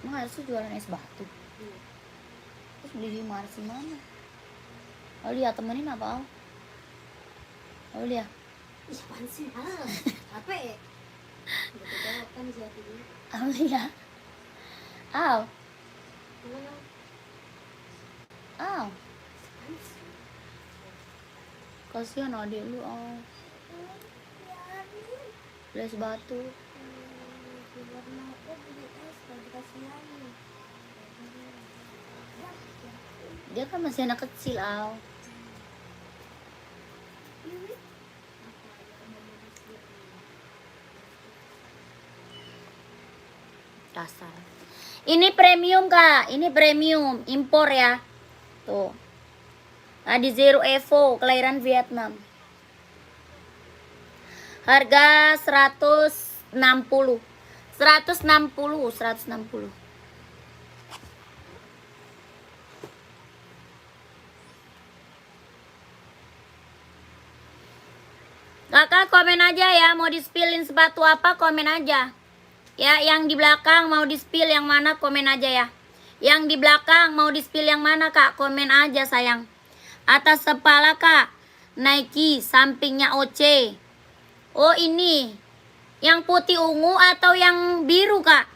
Emang ada sih jualan es batu? Terus beli di Marsi mana? Aulia temenin apa? Aulia. Ih, apaan sih? Apa ya? Udah jawab kan jati dulu. Aulia. Aw. Mana? Aw. Kasihan adik lu, aw. Beli es batu. Dia kan masih anak kecil, aw. Dasar. Ini premium kak, ini premium impor ya. Tuh. Adi Zero Evo kelahiran Vietnam. Harga 160. 160. Kakak komen aja ya, mau di-spillin sepatu apa komen aja. Ya, yang di belakang mau di-spill yang mana komen aja ya. Yang di belakang mau di-spill yang mana kak, komen aja sayang. Atas kepala kak, Nike, sampingnya OC. Oh ini, yang putih ungu atau yang biru kak?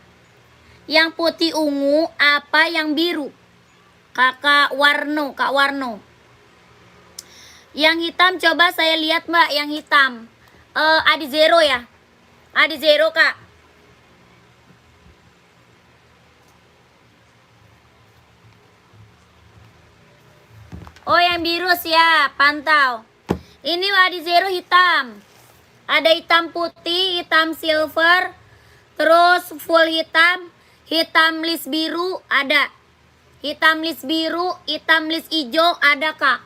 Yang putih ungu apa yang biru? Kak Warno. Yang hitam coba saya lihat mbak, yang hitam. Adi Zero ya? Adi Zero kak. Oh yang biru siap, pantau. Ini Adi Zero hitam. Ada hitam putih, hitam silver, terus full hitam, hitam list biru ada. Hitam list biru, hitam list hijau ada kak.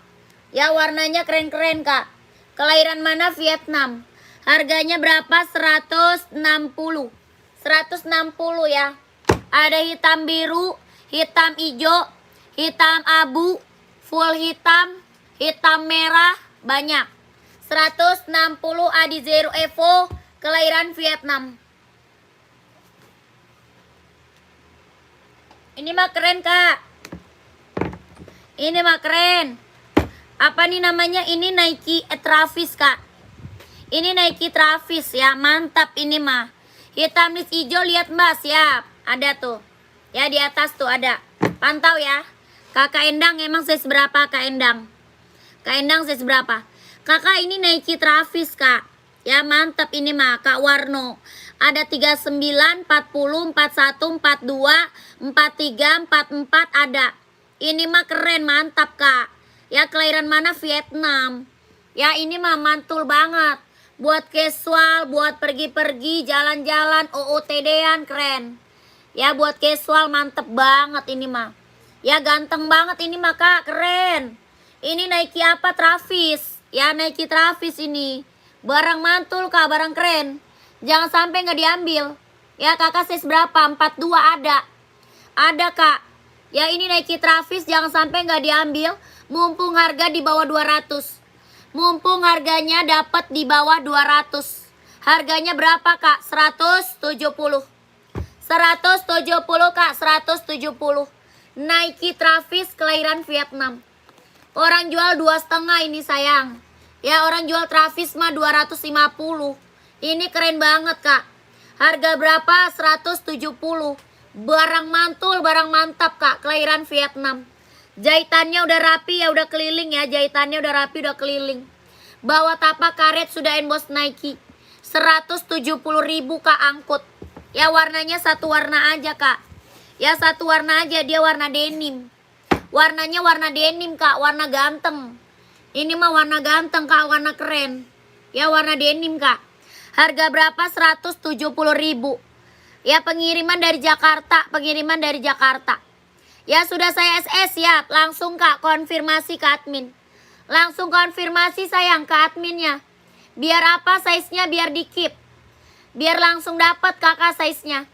Ya warnanya keren-keren kak. Kelahiran mana? Vietnam. Harganya berapa? 160. 160 ya. Ada hitam biru, hitam hijau, hitam abu, full hitam, hitam merah, banyak. 160 Adi Zero Evo, kelahiran Vietnam. Ini mah keren kak. Ini mah keren. Apa nih namanya? Ini Nike Travis kak. Ini Nike Travis ya, mantap ini mah. Hitam list hijau, lihat mbak, siap. Ada tuh. Ya di atas tuh ada. Pantau ya. Kakak Endang emang size berapa Kak Endang? Kak Endang size berapa? Kakak ini Nike Travis kak. Ya mantap ini mah Kak Warno. Ada 39, 40, 41, 42, 43, 44 ada. Ini mah keren, mantap kak. Ya kelahiran mana? Vietnam. Ya ini mah mantul banget. Buat casual, buat pergi-pergi, jalan-jalan, OOTD-an keren. Ya buat casual mantep banget ini mah. Ya ganteng banget ini mah kak, keren. Ini Nike apa? Travis. Ya Nike Travis ini. Barang mantul kak, barang keren. Jangan sampai nggak diambil. Ya kakak size berapa? 42 ada. Ada kak. Ya ini Nike Travis, jangan sampai nggak diambil. Mumpung harga di bawah 200. Mumpung harganya dapat di bawah 200. Harganya berapa kak? 170. 170 kak, 170. Nike Travis kelahiran Vietnam. Orang jual 2,5 ini sayang. Ya orang jual Travis mah 250. Ini keren banget kak. Harga berapa? 170. Barang mantul, barang mantap kak, kelahiran Vietnam. Jahitannya udah rapi ya, udah keliling ya. Jahitannya udah rapi, udah keliling. Bawah tapak karet sudah emboss Nike. 170.000 kak angkut. Ya warnanya satu warna aja kak. Ya satu warna aja, dia warna denim. Warnanya warna denim kak, warna ganteng. Ini mah warna ganteng kak, warna keren. Ya warna denim kak. Harga berapa? 170.000. Ya pengiriman dari Jakarta, pengiriman dari Jakarta. Ya sudah saya SS ya, langsung kak konfirmasi ke admin. Langsung konfirmasi sayang ke adminnya. Biar apa size-nya, biar dikip. Biar langsung dapat kakak size-nya.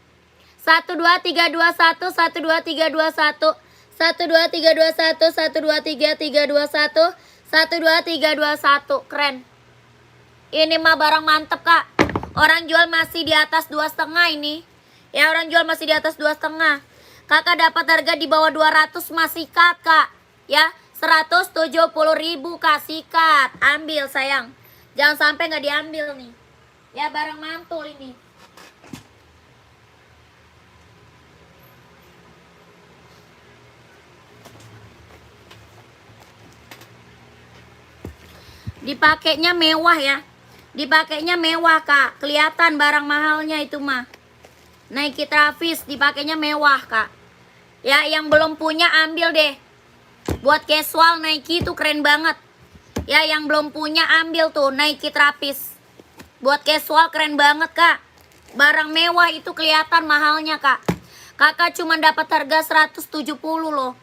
12321 12321 12321 12321 12321. Keren. Ini mah barang mantep kak. Orang jual masih di atas 2,5 ini. Ya orang jual masih di atas 2,5. Kakak dapat harga di bawah 200 masih sikat kak. Ya 170.000 kak, sikat. Ambil sayang. Jangan sampai nggak diambil nih. Ya barang mantul ini. Dipakainya mewah ya. Dipakainya mewah kak. Kelihatan barang mahalnya itu mah. Nike Travis dipakainya mewah kak. Ya yang belum punya ambil deh. Buat casual Nike itu keren banget. Ya yang belum punya ambil tuh Nike Travis. Buat casual keren banget kak. Barang mewah itu kelihatan mahalnya kak. Kakak cuma dapat harga 170 loh.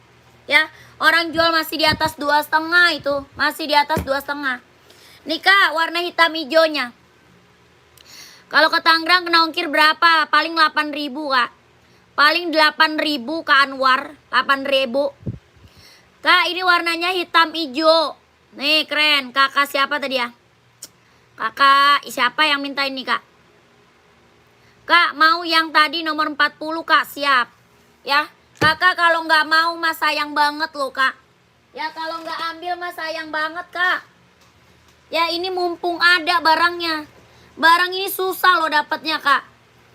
Ya orang jual masih di atas 2,5 itu. Masih di atas 2,5. Nih kak, warna hitam hijaunya. Kalau ke Tangerang kena ongkir berapa? Paling 8.000 kak. Paling 8.000 ke Anwar. 8.000. Kak ini warnanya hitam hijau. Nih keren. Kakak siapa tadi ya? Kakak siapa yang minta ini kak? Kak mau yang tadi nomor 40 kak, siap. Ya kakak kalau nggak mau mas sayang banget loh kak. Ya kalau nggak ambil mas sayang banget kak. Ya ini mumpung ada barangnya. Barang ini susah loh dapatnya kak.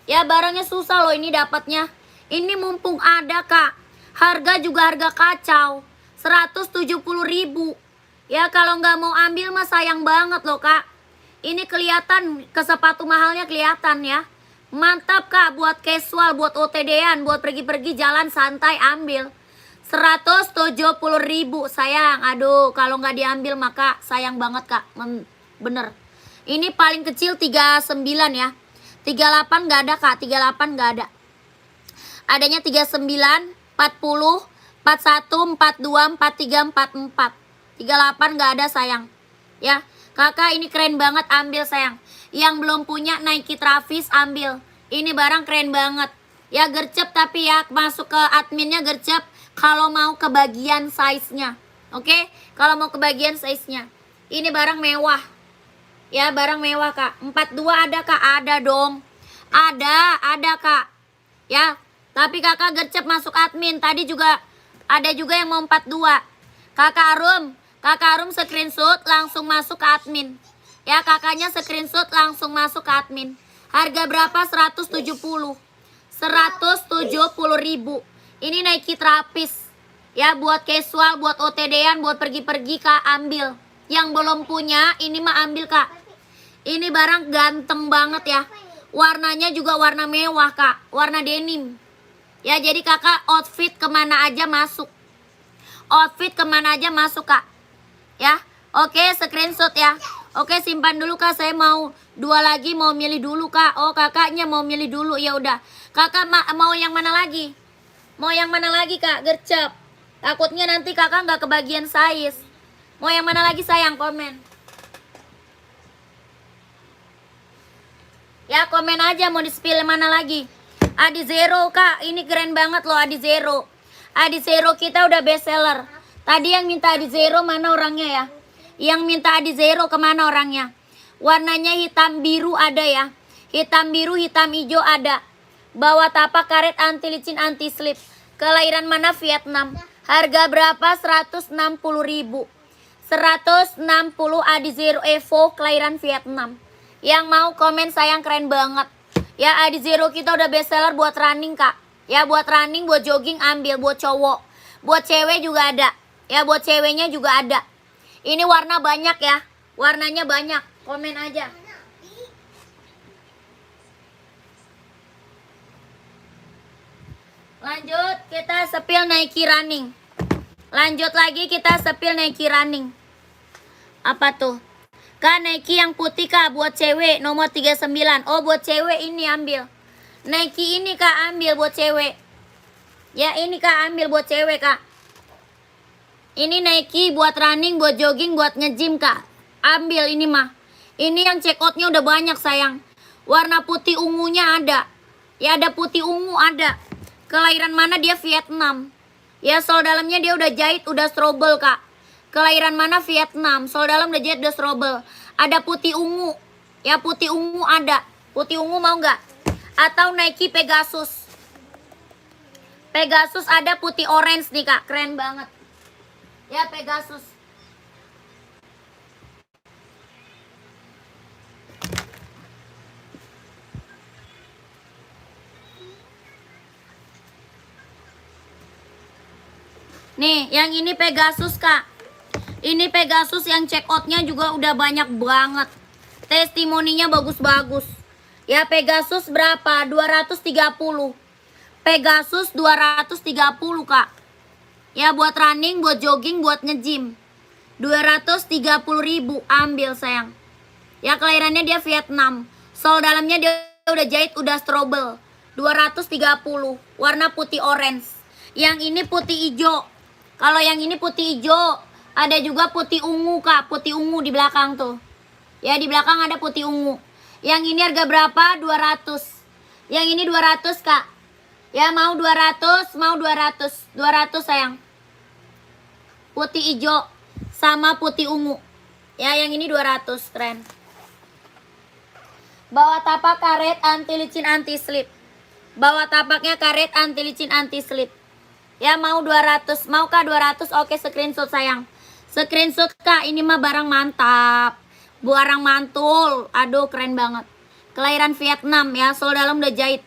Ya barangnya susah loh ini dapatnya. Ini mumpung ada kak. Harga juga harga kacau. 170.000. Ya kalau nggak mau ambil mah sayang banget loh kak. Ini kelihatan ke sepatu mahalnya kelihatan ya. Mantap kak buat casual, buat OTD-an, buat pergi-pergi jalan santai ambil. 170.000 sayang. Aduh kalau nggak diambil maka sayang banget kak. Bener. Ini paling kecil 39 ya. 38 nggak ada kak. 38 nggak ada. Adanya 39, 40, 41, 42, 43, 44. 38 nggak ada sayang. Ya kakak ini keren banget, ambil sayang. Yang belum punya Nike Travis ambil. Ini barang keren banget. Ya gercep tapi ya masuk ke adminnya gercep. Kalau mau kebagian size-nya. Oke? Kalau mau kebagian size-nya. Ini barang mewah. Ya, barang mewah, Kak. 42 ada, Kak? Ada dong. Ada, Kak. Ya. Tapi Kakak gercep masuk admin. Tadi juga ada juga yang mau 42. Kakak Arum screenshot langsung masuk ke admin. Ya, kakaknya screenshot langsung masuk ke admin. Harga berapa? 170. 170.000. Ini Nike Travis. Ya buat casual, buat OTD-an, buat pergi-pergi kak ambil. Yang belum punya ini mah ambil kak. Ini barang ganteng banget ya. Warnanya juga warna mewah kak. Warna denim. Ya jadi kakak outfit kemana aja masuk. Outfit kemana aja masuk kak. Ya oke screenshot ya. Oke simpan dulu kak. Saya mau 2 lagi mau milih dulu kak. Oh kakaknya mau milih dulu ya udah. Kakak mau yang mana lagi? Mau yang mana lagi kak? Gercep. Takutnya nanti kakak nggak kebagian size. Mau yang mana lagi sayang? Komen. Ya komen aja mau di-spill mana lagi. Adi Zero kak. Ini keren banget loh Adi Zero. Adi Zero kita udah best seller. Tadi yang minta Adi Zero mana orangnya ya? Yang minta Adi Zero kemana orangnya? Warnanya hitam biru ada ya. Hitam biru, hitam hijau ada. Bawa tapak karet anti licin anti slip. Kelahiran mana? Vietnam. Harga berapa? 160.000. 160 Adi Zero Evo kelahiran Vietnam. Yang mau komen sayang keren banget. Ya Adi Zero kita udah best seller buat running kak. Ya buat running, buat jogging ambil, buat cowok. Buat cewek juga ada. Ya buat ceweknya juga ada. Ini warna banyak ya. Warnanya banyak. Komen aja. Lanjut kita sepil Nike running. Lanjut lagi kita sepil Nike running. Apa tuh? Kak Nike yang putih kak buat cewek nomor 39. Oh buat cewek ini ambil. Nike ini kak ambil buat cewek. Ya ini kak ambil buat cewek kak. Ini Nike buat running, buat jogging, buat nge-gym kak. Ambil ini mah. Ini yang check outnya udah banyak sayang. Warna putih ungunya ada. Ya ada putih ungu ada. Kelahiran mana dia Vietnam. Ya sol dalamnya dia udah jahit, udah strobel kak. Kelahiran mana Vietnam. Sol dalam udah jahit, udah strobel. Ada putih ungu. Ya putih ungu ada. Putih ungu mau nggak? Atau Nike Pegasus. Pegasus ada putih orange nih kak. Keren banget. Ya Pegasus. Nih yang ini Pegasus kak. Ini Pegasus yang check outnya juga udah banyak banget. Testimoninya bagus-bagus. Ya Pegasus berapa? 230. Pegasus 230 kak. Ya buat running, buat jogging, buat nge-gym. 230.000 ambil sayang. Ya kelahirannya dia Vietnam. Sol dalamnya dia udah jahit, udah strobel. 230. Warna putih orange. Yang ini putih hijau. Kalau yang ini putih hijau. Ada juga putih ungu kak, putih ungu di belakang tuh. Ya di belakang ada putih ungu. Yang ini harga berapa? 200. Yang ini 200 kak. Ya mau 200, mau 200. 200 sayang. Putih hijau sama putih ungu. Ya yang ini 200, keren. Bawah tapak karet anti licin anti slip. Bawah tapaknya karet anti licin anti slip. Ya mau 200, mau kak 200? Oke screenshot sayang. Screenshot kak, ini mah barang mantap. Barang mantul. Aduh keren banget. Kelahiran Vietnam ya, sol dalam udah jahit.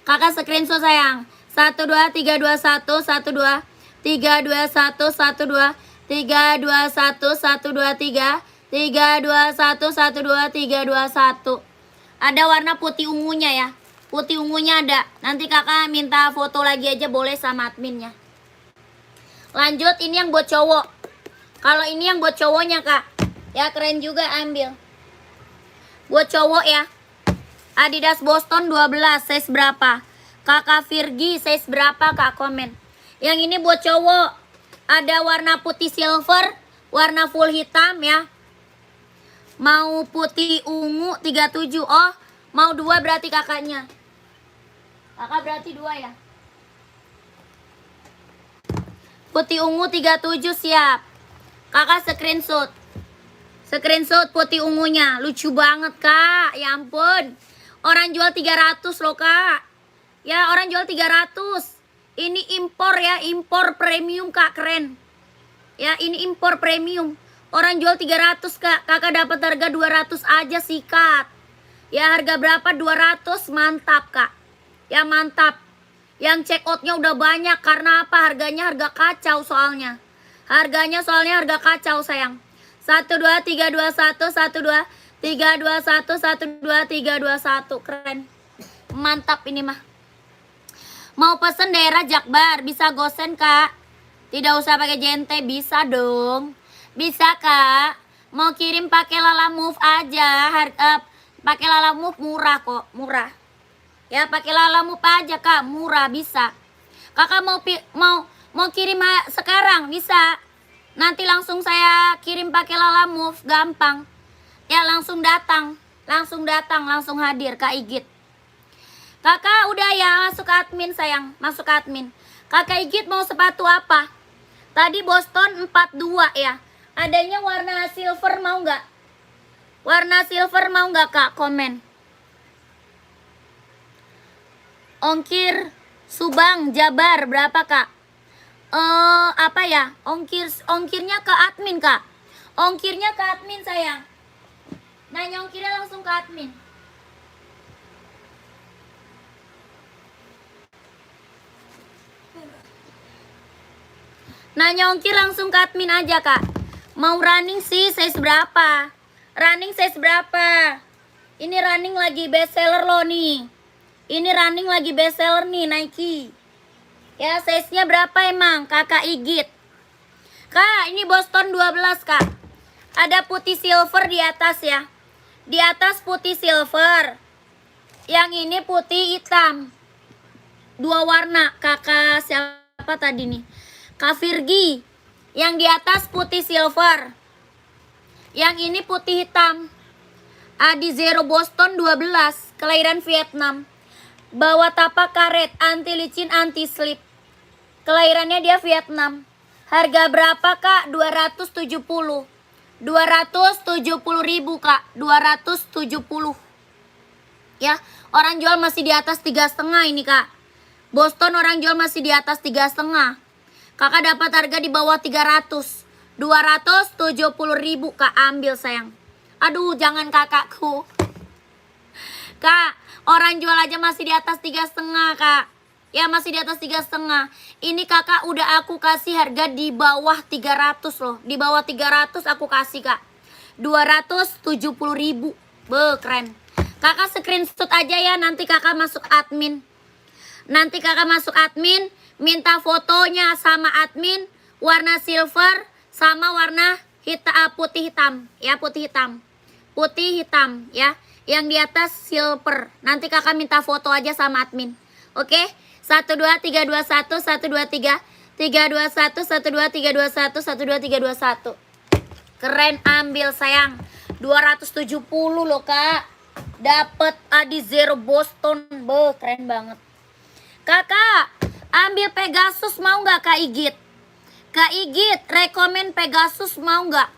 Kakak screenshot sayang. 1 2 3 2 1 1 2 3 2 1 1 2 3 2 1 1 2 3 3 2 1 1 2 3 2 1. Ada warna putih ungunya ya. Putih ungunya ada. Nanti kakak minta foto lagi aja boleh sama adminnya. Lanjut ini yang buat cowok. Kalau ini yang buat cowoknya kak. Ya keren juga ambil. Buat cowok ya. Adidas Boston 12 size berapa? Kakak Virgi size berapa kak komen. Yang ini buat cowok. Ada warna putih silver. Warna full hitam ya. Mau putih ungu 37. Oh mau 2 berarti kakaknya. Kakak berarti 2 ya. Putih ungu 37 siap. Kakak screenshot. Screenshot putih ungunya. Lucu banget kak. Ya ampun. Orang jual 300 loh kak. Ya orang jual 300. Ini impor ya. Impor premium kak. Keren. Ya ini impor premium. Orang jual 300 kak. Kakak dapat harga 200 aja sikat. Ya harga berapa? 200. Mantap kak. Ya mantap. Yang check outnya udah banyak. Karena apa? Harganya harga kacau soalnya. Harganya soalnya harga kacau sayang. 1 2 3 2 1 1 2 3 2 1 1 2 3 2 1. Keren. Mantap ini mah. Mau pesen daerah Jakbar bisa gosen kak. Tidak usah pakai jente, bisa dong. Bisa kak. Mau kirim pakai Lala Move aja. Pakai Lala Move murah kok, murah. Ya pakai Lala Move aja kak, murah bisa. Kakak mau kirim sekarang bisa. Nanti langsung saya kirim pakai Lala Move, gampang. Ya langsung datang, langsung hadir Kak Igit. Kakak udah ya masuk ke admin sayang, masuk ke admin. Kakak Igit mau sepatu apa? Tadi Boston 42 ya. Adanya warna silver mau nggak? Warna silver mau nggak kak? Komen. Ongkir Subang Jabar berapa kak? Apa ya? Ongkirnya ke admin kak. Ongkirnya ke admin sayang. Nanya ongkirnya langsung ke admin. Nanya ongkir langsung ke admin aja kak. Mau running sih size berapa? Running size berapa? Ini running lagi best seller loh nih. Ini running lagi best seller nih Nike. Ya size-nya berapa emang kakak Igit? Kak ini Boston 12 kak. Ada putih silver di atas ya. Di atas putih silver. Yang ini putih hitam. Dua warna kakak siapa tadi nih? Kak Virgi. Yang di atas putih silver. Yang ini putih hitam. Adi Zero Boston 12. Kelahiran Vietnam. Bawa tapak karet. Anti licin anti slip. Kelahirannya dia Vietnam. Harga berapa kak? 270. 270.000 kak. 270. Ya, orang jual masih di atas 3,5 ini kak. Boston orang jual masih di atas 3,5. Kakak dapat harga di bawah 300. 270.000 kak, ambil sayang. Aduh jangan kakakku. Kak, orang jual aja masih di atas 3,5 kak. Ya masih di atas 3,5. Ini kakak udah aku kasih harga di bawah 300 loh. Di bawah 300 aku kasih kak. 270.000. Be keren. Kakak screenshot aja ya, nanti kakak masuk admin. Nanti kakak masuk admin, minta fotonya sama admin, warna silver sama warna putih hitam. Ya putih hitam. Putih hitam ya. Yang di atas silver. Nanti kakak minta foto aja sama admin. Oke? 1 2 3 2 1 1 2 3 3 2 1 1 2 3 2 1 1 2 3 2 1. Keren, ambil sayang. 270 loh kak. Dapat Adi Zero Boston. Be, keren banget. Kakak, ambil Pegasus mau nggak Kak Igit? Kak Igit, rekomen Pegasus mau nggak?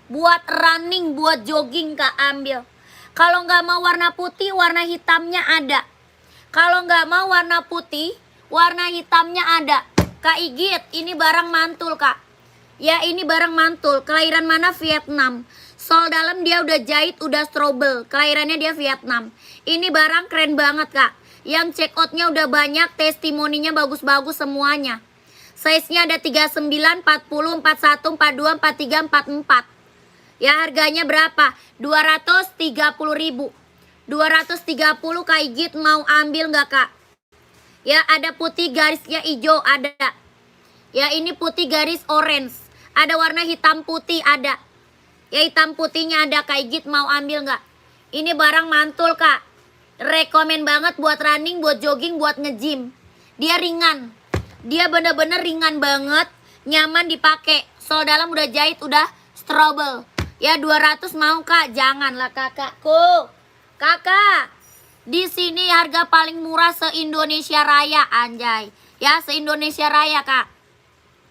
Buat running, buat jogging kak, ambil. Kalau nggak mau warna putih, warna hitamnya ada. Kalau nggak mau warna putih, warna hitamnya ada. Kak Igit, ini barang mantul kak. Ya ini barang mantul. Kelahiran mana? Vietnam. Sol dalam dia udah jahit, udah strobel. Kelahirannya dia Vietnam. Ini barang keren banget kak. Yang check outnya udah banyak, testimoninya bagus-bagus semuanya. Size-nya ada 39, 40, 41, 42, 43, 44. Ya harganya berapa? 230.000. 230 Kak Igit mau ambil nggak kak? Ya ada putih garisnya hijau ada. Ya ini putih garis orange. Ada warna hitam putih ada. Ya hitam putihnya ada. Kak Igit mau ambil nggak? Ini barang mantul kak. Rekomen banget buat running, buat jogging, buat nge-gym. Dia ringan. Dia bener-bener ringan banget. Nyaman dipakai. Sol dalam udah jahit, udah strobel. Ya 200 mau kak? Janganlah kakakku. Kakak, di sini harga paling murah se-Indonesia Raya anjay. Ya se-Indonesia Raya kak.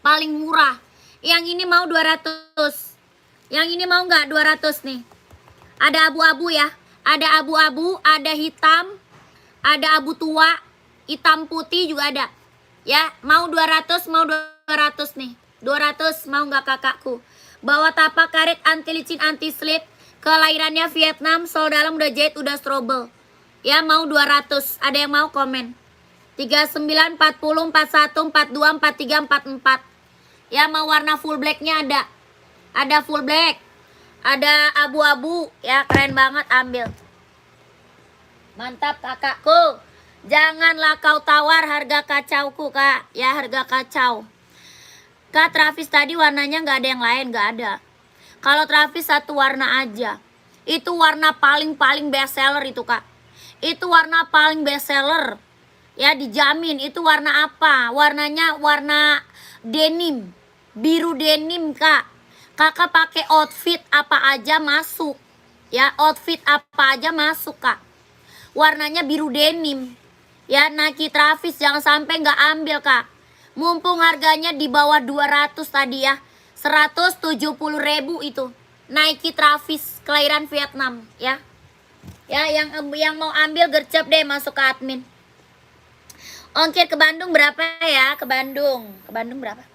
Paling murah. Yang ini mau 200. Yang ini mau nggak 200 nih? Ada abu-abu ya. Ada abu-abu, ada hitam, ada abu tua, hitam putih juga ada. Ya, mau 200, mau 200 nih. 200 mau nggak kakakku? Bawa tapak karet anti licin anti slip. Kelahirannya Vietnam, sol dalam udah jahit, udah strobel. Ya, mau 200. Ada yang mau komen? 39, 40, 41, 42, 43, 44. Ya, mau warna full blacknya ada. Ada full black. Ada abu-abu, ya keren banget, ambil. Mantap kakakku. Janganlah kau tawar harga kacauku kak. Ya harga kacau. Kak Travis tadi warnanya nggak ada yang lain, nggak ada. Kalau Travis satu warna aja. Itu warna paling best seller itu kak. Itu warna paling best seller. Ya dijamin. Itu warna apa? Warnanya warna denim. Biru denim kak. Kakak pakai outfit apa aja masuk. Ya, outfit apa aja masuk, Kak. Warnanya biru denim. Ya, Nike Travis jangan sampai nggak ambil, Kak. Mumpung harganya di bawah 200 tadi ya. 170.000 itu. Nike Travis kelahiran Vietnam, ya. Ya, yang mau ambil gercep deh masuk ke admin. Ongkir ke Bandung berapa ya? Ke Bandung. Ke Bandung berapa?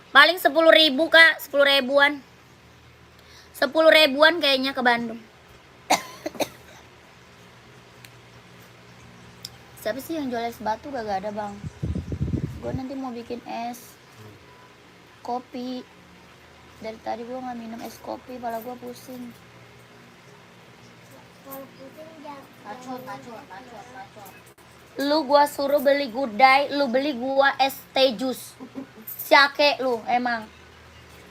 Paling 10.000 kak, 10 ribuan. 10 ribuan kayaknya ke Bandung. Siapa sih yang jual es batu? Gak ada bang. Gue nanti mau bikin es kopi. Dari tadi gue nggak minum es kopi, kepala gue pusing. Kalau pusing Bacot. Lu gua suruh beli gudai, lu beli gua es teh jus. Siake lu emang.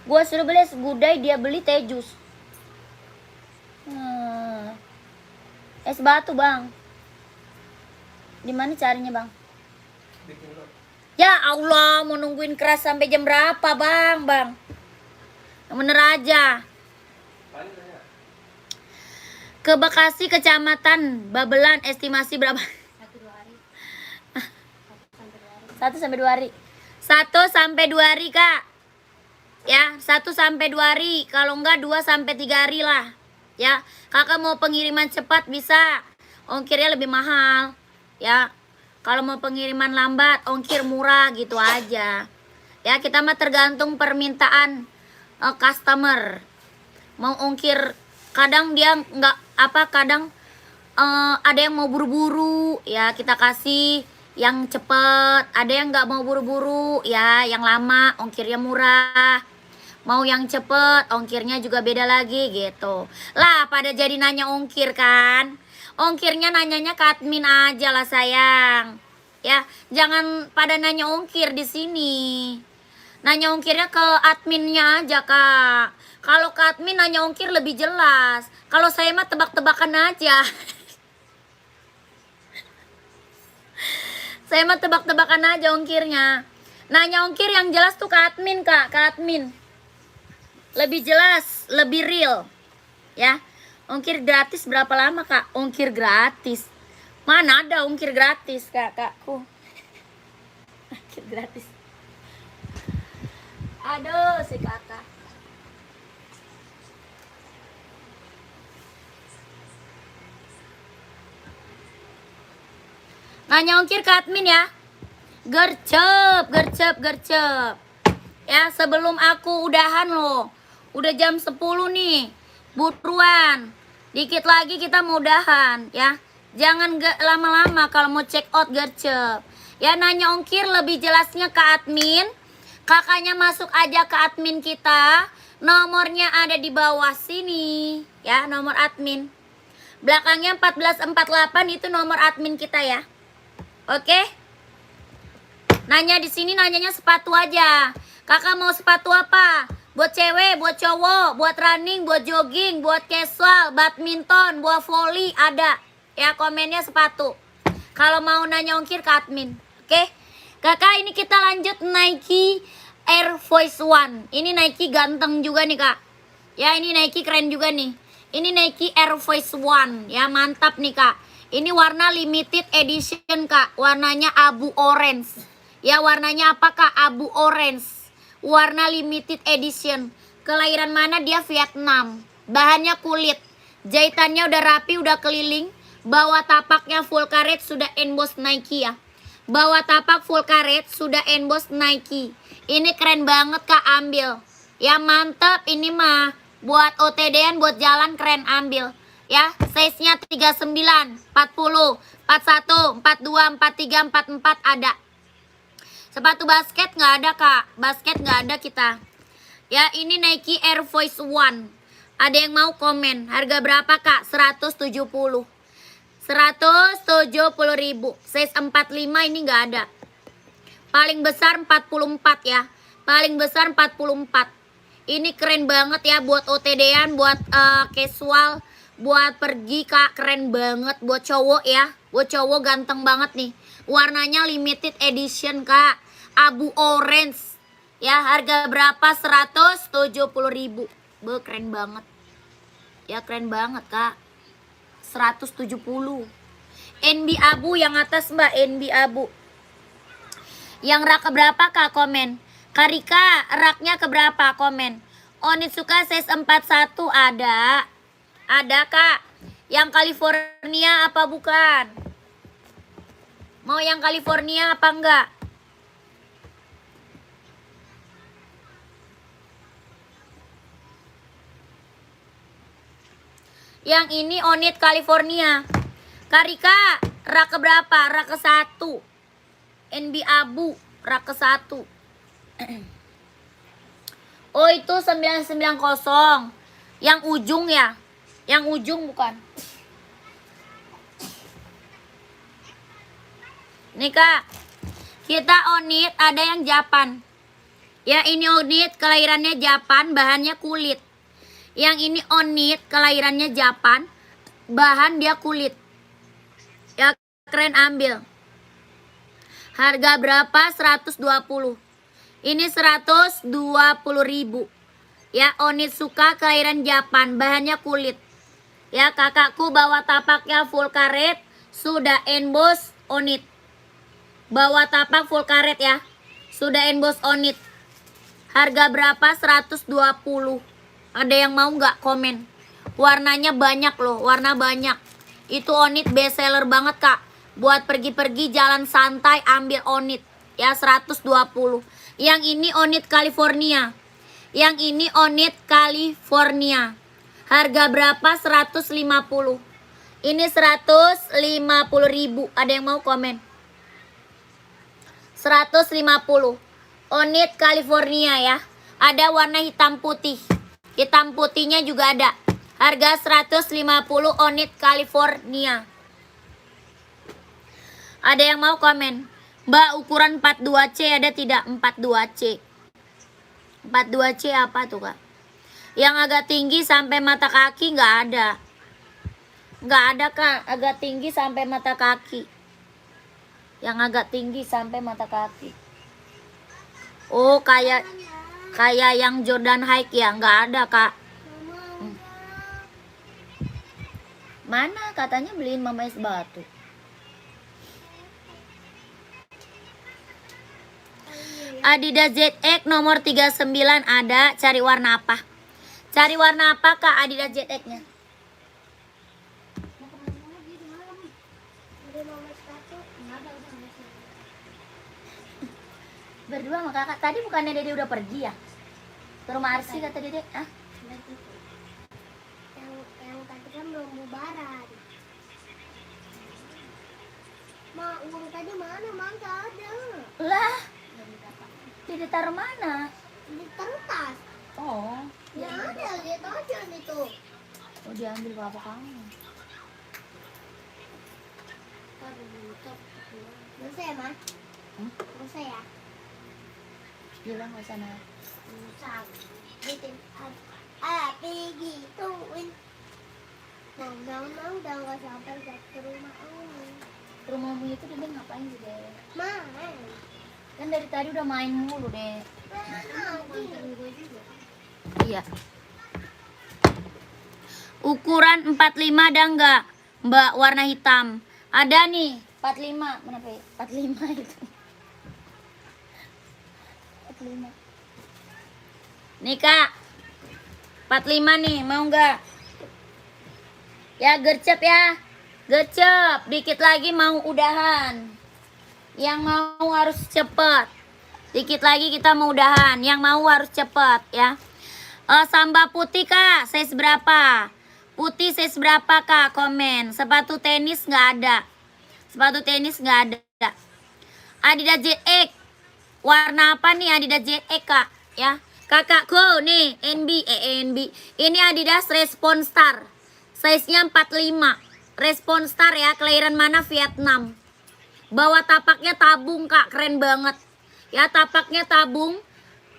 Gua suruh beli es gudai, dia beli teh jus. Es batu bang. Di mana carinya bang? Ya Allah, mau nungguin keras sampai jam berapa bang? Yang bener aja. Ke Bekasi, Kecamatan Babelan, estimasi berapa? 1 sampai 2 hari. 1 sampai 2 hari kak. Ya, 1 sampai 2 hari. Kalau enggak 2 sampai 3 hari lah. Ya, kakak mau pengiriman cepat bisa. Ongkirnya lebih mahal. Ya, kalau mau pengiriman lambat, ongkir murah gitu aja. Ya, kita mah tergantung permintaan customer. Mau ongkir, kadang dia nggak kadang ada yang mau buru-buru, ya kita kasih yang cepet. Ada yang nggak mau buru-buru, ya yang lama ongkirnya murah. Mau yang cepet, ongkirnya juga beda lagi gitu. Lah pada jadi nanya ongkir kan? Ongkirnya nanyanya ke admin aja lah sayang. Ya, jangan pada nanya ongkir di sini. Nanya ongkirnya ke adminnya aja kak. Kalau ke admin nanya ongkir lebih jelas. Kalau saya mah tebak-tebakan aja. Saya mah tebak-tebakan aja ongkirnya. Nanya ongkir yang jelas tuh ke admin kak, ke admin. Lebih jelas, lebih real. Ya, ongkir gratis berapa lama kak? Ongkir gratis. Mana ada ongkir gratis kakakku? Ongkir gratis. Aduh si kakak. Nanya ongkir ke admin ya. Gercep. Ya, sebelum aku udahan loh. Udah jam 10 nih. Buruan. Dikit lagi kita mau udahan ya. Jangan lama-lama kalau mau check out gercep. Ya, nanya ongkir lebih jelasnya ke admin. Kakaknya masuk aja ke admin kita. Nomornya ada di bawah sini. Ya, nomor admin. Belakangnya 1448 itu nomor admin kita ya. Oke? Nanya di sini nanyanya sepatu aja. Kakak mau sepatu apa? Buat cewek, buat cowok, buat running, buat jogging, buat casual, badminton, buat volley ada. Ya, komennya sepatu. Kalau mau nanya ongkir ke admin. Oke? Kakak, ini kita lanjut Nike Air Force One. Ini Nike ganteng juga nih, Kak. Ya, ini Nike keren juga nih. Ini Nike Air Force One. Ya, mantap nih, Kak. Ini warna limited edition, Kak. Warnanya abu orange. Ya, warnanya apa, Kak? Abu orange. Warna limited edition. Kelahiran mana dia? Vietnam. Bahannya kulit. Jahitannya udah rapi, udah keliling. Bawah tapaknya full karet, sudah emboss Nike ya. Bawah tapak full karet, sudah emboss Nike. Ini keren banget, Kak, ambil. Ya, mantep ini mah. Buat OTD-an, buat jalan keren, ambil. Ya, size-nya 39, 40, 41, 42, 43, 44 ada. Sepatu basket nggak ada, Kak. Basket nggak ada kita. Ya, ini Nike Air Force One. Ada yang mau komen? Harga berapa, Kak? 170. 170.000. Size 45 ini nggak ada. Paling besar 44 ya. Paling besar 44. Ini keren banget ya buat OTD-an, buat casual, buat pergi, Kak. Keren banget buat cowok ya. Buat cowok ganteng banget nih. Warnanya limited edition, Kak. Abu orange. Ya, harga berapa? 170.000. Keren banget. Ya, keren banget, Kak. 170. NB abu yang atas, Mbak. NB abu. Yang rak keberapa, Kak? Komen. Karika, raknya keberapa? Komen. Onitsuka size 41 ada. Ada, Kak. Yang California apa bukan? Mau yang California apa enggak? Yang ini Onit California. Karika, Rak berapa? Rak ke 1. NB abu, rak ke 1. Oh itu 990. Yang ujung ya? Yang ujung bukan? Nih kak, kita onit ada yang Japan. Ya ini onit kelahirannya Japan, bahannya kulit. Yang ini onit kelahirannya Japan, bahan dia kulit. Ya keren, ambil. Harga berapa? 120. Ini 120.000. Ya onit suka kelahiran Japan, bahannya kulit. Ya kakakku bawa tapaknya full karet, sudah emboss onit. Bawa tapak full karet ya, sudah emboss onit. Harga berapa? 120. Ada yang mau nggak? Komen. Warnanya banyak loh, warna banyak. Itu onit best seller banget kak. Buat pergi-pergi jalan santai ambil onit. Ya 120. Yang ini onit California. Yang ini onit California. Harga berapa? 150. Ini 150.000. Ada yang mau komen? 150. Onit California ya. Ada warna hitam putih. Hitam putihnya juga ada. Harga 150 onit California. Ada yang mau komen? Mbak ukuran 42C ada tidak? 42C. 42C apa tuh kak? Yang agak tinggi sampai mata kaki nggak ada. Nggak ada kak, agak tinggi sampai mata kaki. Yang agak tinggi sampai mata kaki. Oh kayak yang Jordan High ya? Nggak ada kak. Mana katanya beliin Mama es batu. Adidas ZX nomor 39 ada. Cari warna apa? Cari warna apa kak Adidas ZX-nya? Berdua sama kakak. Tadi bukannya Dede udah pergi ya? Ke rumah Arsi kata Dede. Ah? Yang tadi kan belum bubaran. Ma, uang tadi mana? Ma, nggak ada. Lah, Dede taruh mana? Di kertas. Oh, Ya ada, lihat aja itu. oh diambil bapak kamu. Bisa ya, Ma? Bisa ya? Bilang ke sana. Bisa. Bikin pergi tuin. Mau udah nggak sampai ke rumah aku. Rumahmu itu Dede ngapain sih Dede? Main. Kan dari tadi udah main mulu deh. Iya. Ukuran 45 ada enggak? Mbak warna hitam. Ada nih, 45. Mana Pe? 45 itu. 45. Nih Kak. 45 nih, mau enggak? Ya gercep ya. Gercep, dikit lagi mau udahan. Yang mau harus cepet. Dikit lagi kita mau udahan. Yang mau harus cepet ya. Samba putih kak, size berapa? Putih size berapa kak? Komen. Sepatu tenis nggak ada. Sepatu tenis nggak ada. Adidas ZX. Warna apa nih Adidas ZX kak? Ya. Kakakku nih NB. Ini Adidas Respon Star. Size-nya 45. Respon Star ya. Kelahiran mana? Vietnam. Bawa tapaknya tabung kak, keren banget. Ya tapaknya tabung.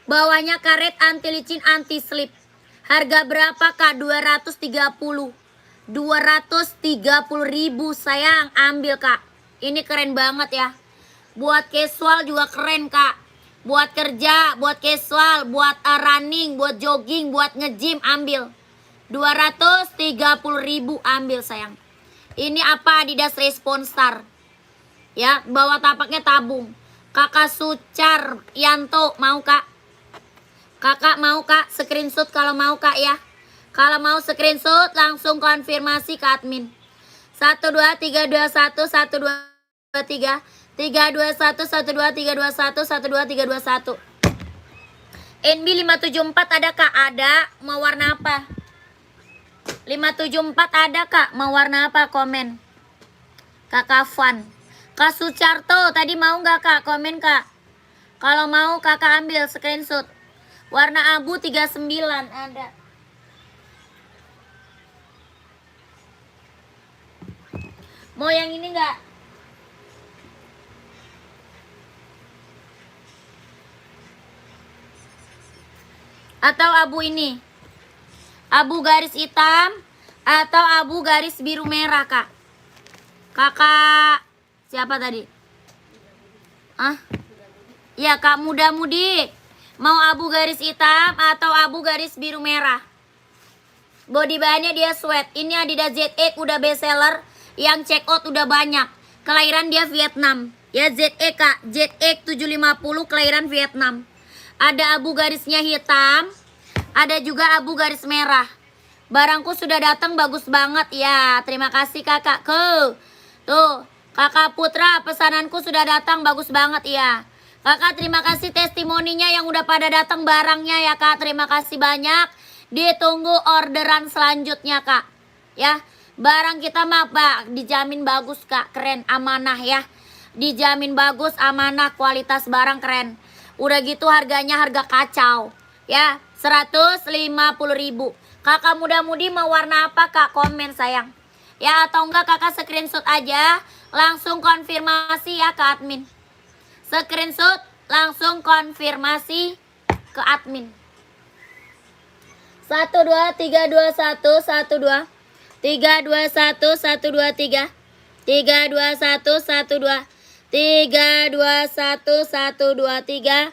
Bawahnya karet anti licin anti slip. Harga berapa kak? 230. 230.000 sayang, ambil kak. Ini keren banget ya. Buat casual juga keren kak. Buat kerja, buat casual, buat running, buat jogging, buat nge-gym ambil. 230.000 ambil sayang. Ini apa? Adidas Respon Star. Ya, bawa tapaknya tabung. Kakak Sucar Yanto mau kak? Kakak mau kak? Screenshot kalau mau kak ya. Kalau mau screenshot langsung konfirmasi ke admin. 12321 123 321 12321 12321. NB 574 ada kak? Ada. Mau warna apa? 574 ada kak? Mau warna apa? Komen. Kakak Van. Kak Sucarto, tadi mau nggak kak? Komen kak. Kalau mau kakak ambil screenshot. Warna abu 39 ada. Mau yang ini nggak? Atau abu ini? Abu garis hitam atau abu garis biru merah kak? Kakak siapa tadi? Ya kak muda-mudi. Mau abu garis hitam atau abu garis biru merah? Body bahannya dia sweat. Ini Adidas ZX udah best seller. Yang check out udah banyak. Kelahiran dia Vietnam. Ya ZX kak. ZX 750 kelahiran Vietnam. Ada abu garisnya hitam. Ada juga abu garis merah. Barangku sudah datang bagus banget ya. Terima kasih kakakku. Tuh, kakak Putra pesananku sudah datang bagus banget ya. Kakak terima kasih testimoninya yang udah pada datang barangnya ya kak. Terima kasih banyak. Ditunggu orderan selanjutnya kak. Ya, barang kita mah pak dijamin bagus kak. Keren, amanah ya. Dijamin bagus, amanah, kualitas barang keren. Udah gitu harganya harga kacau. Ya, 150.000. Kakak muda-mudi mau warna apa kak? Komen sayang. Ya atau enggak kakak screenshot aja. Langsung konfirmasi ya ke admin. Screenshot langsung konfirmasi ke admin. 1 2 3 2 1 1 2 3 2 1 1 2 3 3 2 1 1 2 3 2 1 1 2 3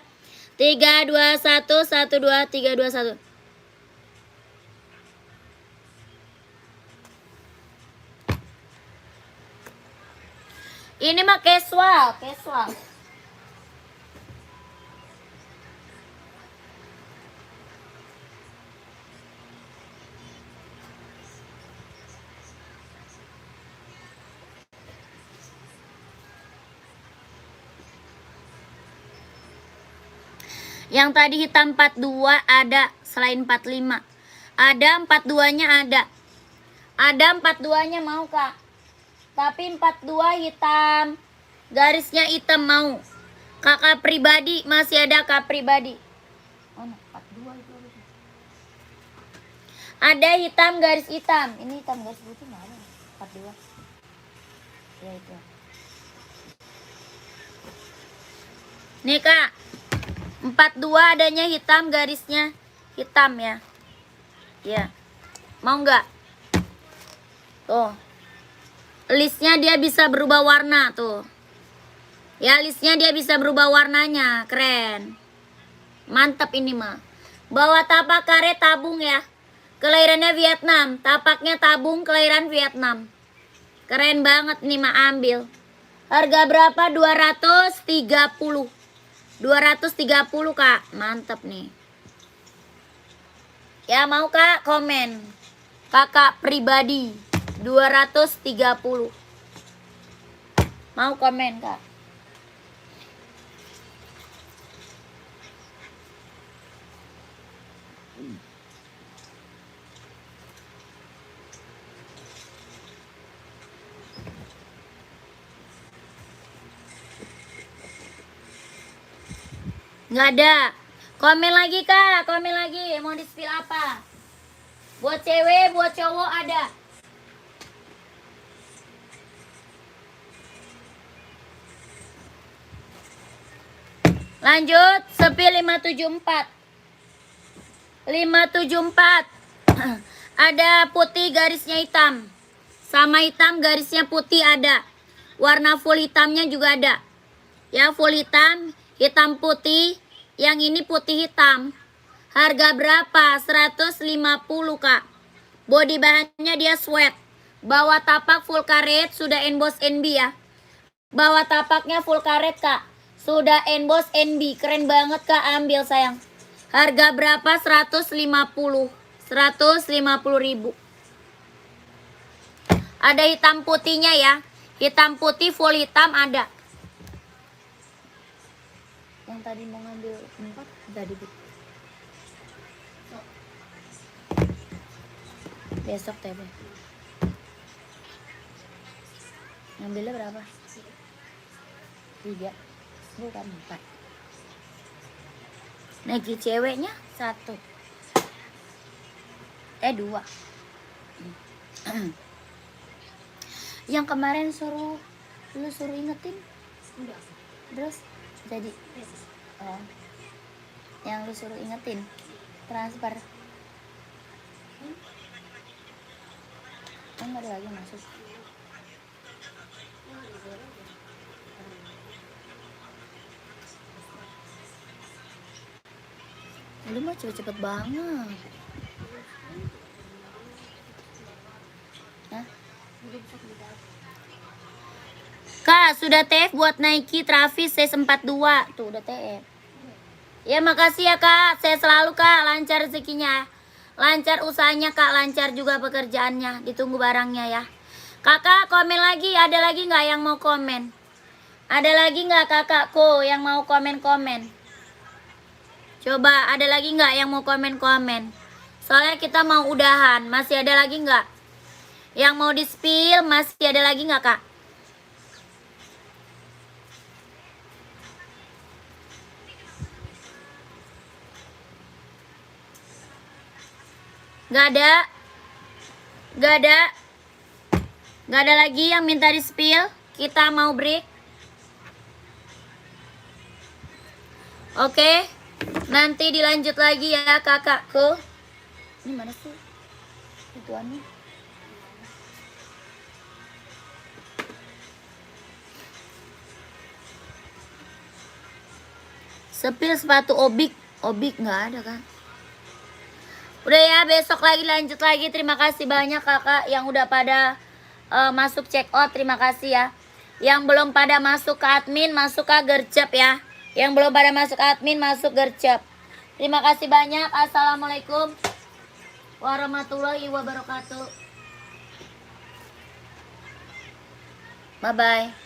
3 2 1 1 2 3 2 1. Ini mah casual. Yang tadi hitam 42 ada selain 45. Ada 42-nya ada. Ada 42-nya mau kak. Tapi 42 hitam. Garisnya hitam mau. Kakak pribadi masih ada kak pribadi. Oh, 42 itu. Ada hitam garis hitam. Ini hitam garis putih mana? 42. Ya itu. Nih kak. 42 adanya hitam garisnya hitam ya. Ya. Mau nggak? Tuh. Listnya dia bisa berubah warna tuh. Ya listnya dia bisa berubah warnanya. Keren. Mantap ini mah. Bawa tapak karet tabung ya. Kelahirannya Vietnam. Tapaknya tabung kelahiran Vietnam. Keren banget nih mah ambil. Harga berapa? 230. 230 kak. Mantap nih. Ya mau kak komen. Kakak pribadi 230. Mau komen kak? Nggak ada. Komen lagi kak, komen lagi. Mau di spill apa? Buat cewek, buat cowok ada. Lanjut, spill 574. 574. Ada putih garisnya hitam. Sama hitam garisnya putih ada. Warna full hitamnya juga ada. Ya full hitam, hitam putih. Yang ini putih hitam. Harga berapa? 150 kak. Body bahannya dia sweat. Bawa tapak full karet. Sudah emboss NB ya. Bawa tapaknya full karet kak. Sudah emboss NB. Keren banget kak. Ambil sayang. Harga berapa? 150. 150.000. Ada hitam putihnya ya. Hitam putih full hitam ada. Yang tadi mau ngambil 4 tadi. Besok teh. Ngambilnya berapa? 3. Bukan 4. Nike ceweknya 1. 2. Yang kemarin lu suruh ingetin. Enggak. Terus jadi oh, yang lu suruh ingetin transfer. Nggak ada lagi masuk. Lu mah cepet-cepet banget. Hah? Kak, sudah TF buat Nike Travis C42. Tuh udah TF. Ya makasih ya Kak. Saya selalu Kak, lancar rezekinya. Lancar usahanya Kak, lancar juga pekerjaannya. Ditunggu barangnya ya. Kakak komen lagi, ada lagi nggak yang mau komen? Ada lagi nggak kakakku yang mau komen-komen? Coba ada lagi nggak yang mau komen-komen? Soalnya kita mau udahan. Masih ada lagi nggak? Yang mau di-spill masih ada lagi nggak Kak? Nggak ada? Nggak ada? Nggak ada lagi yang minta di-spill? Kita mau break. Oke. Nanti dilanjut lagi ya kakakku. Ini mana sih? Ituannya. Sepil sepatu obik. Obik nggak ada kan? Udah ya, besok lagi lanjut lagi. Terima kasih banyak kakak yang udah pada masuk check out. Terima kasih ya. Yang belum pada masuk ke admin, masuk ke gercep ya. Yang belum pada masuk admin, masuk gercep. Terima kasih banyak. Assalamualaikum warahmatullahi wabarakatuh. Bye-bye.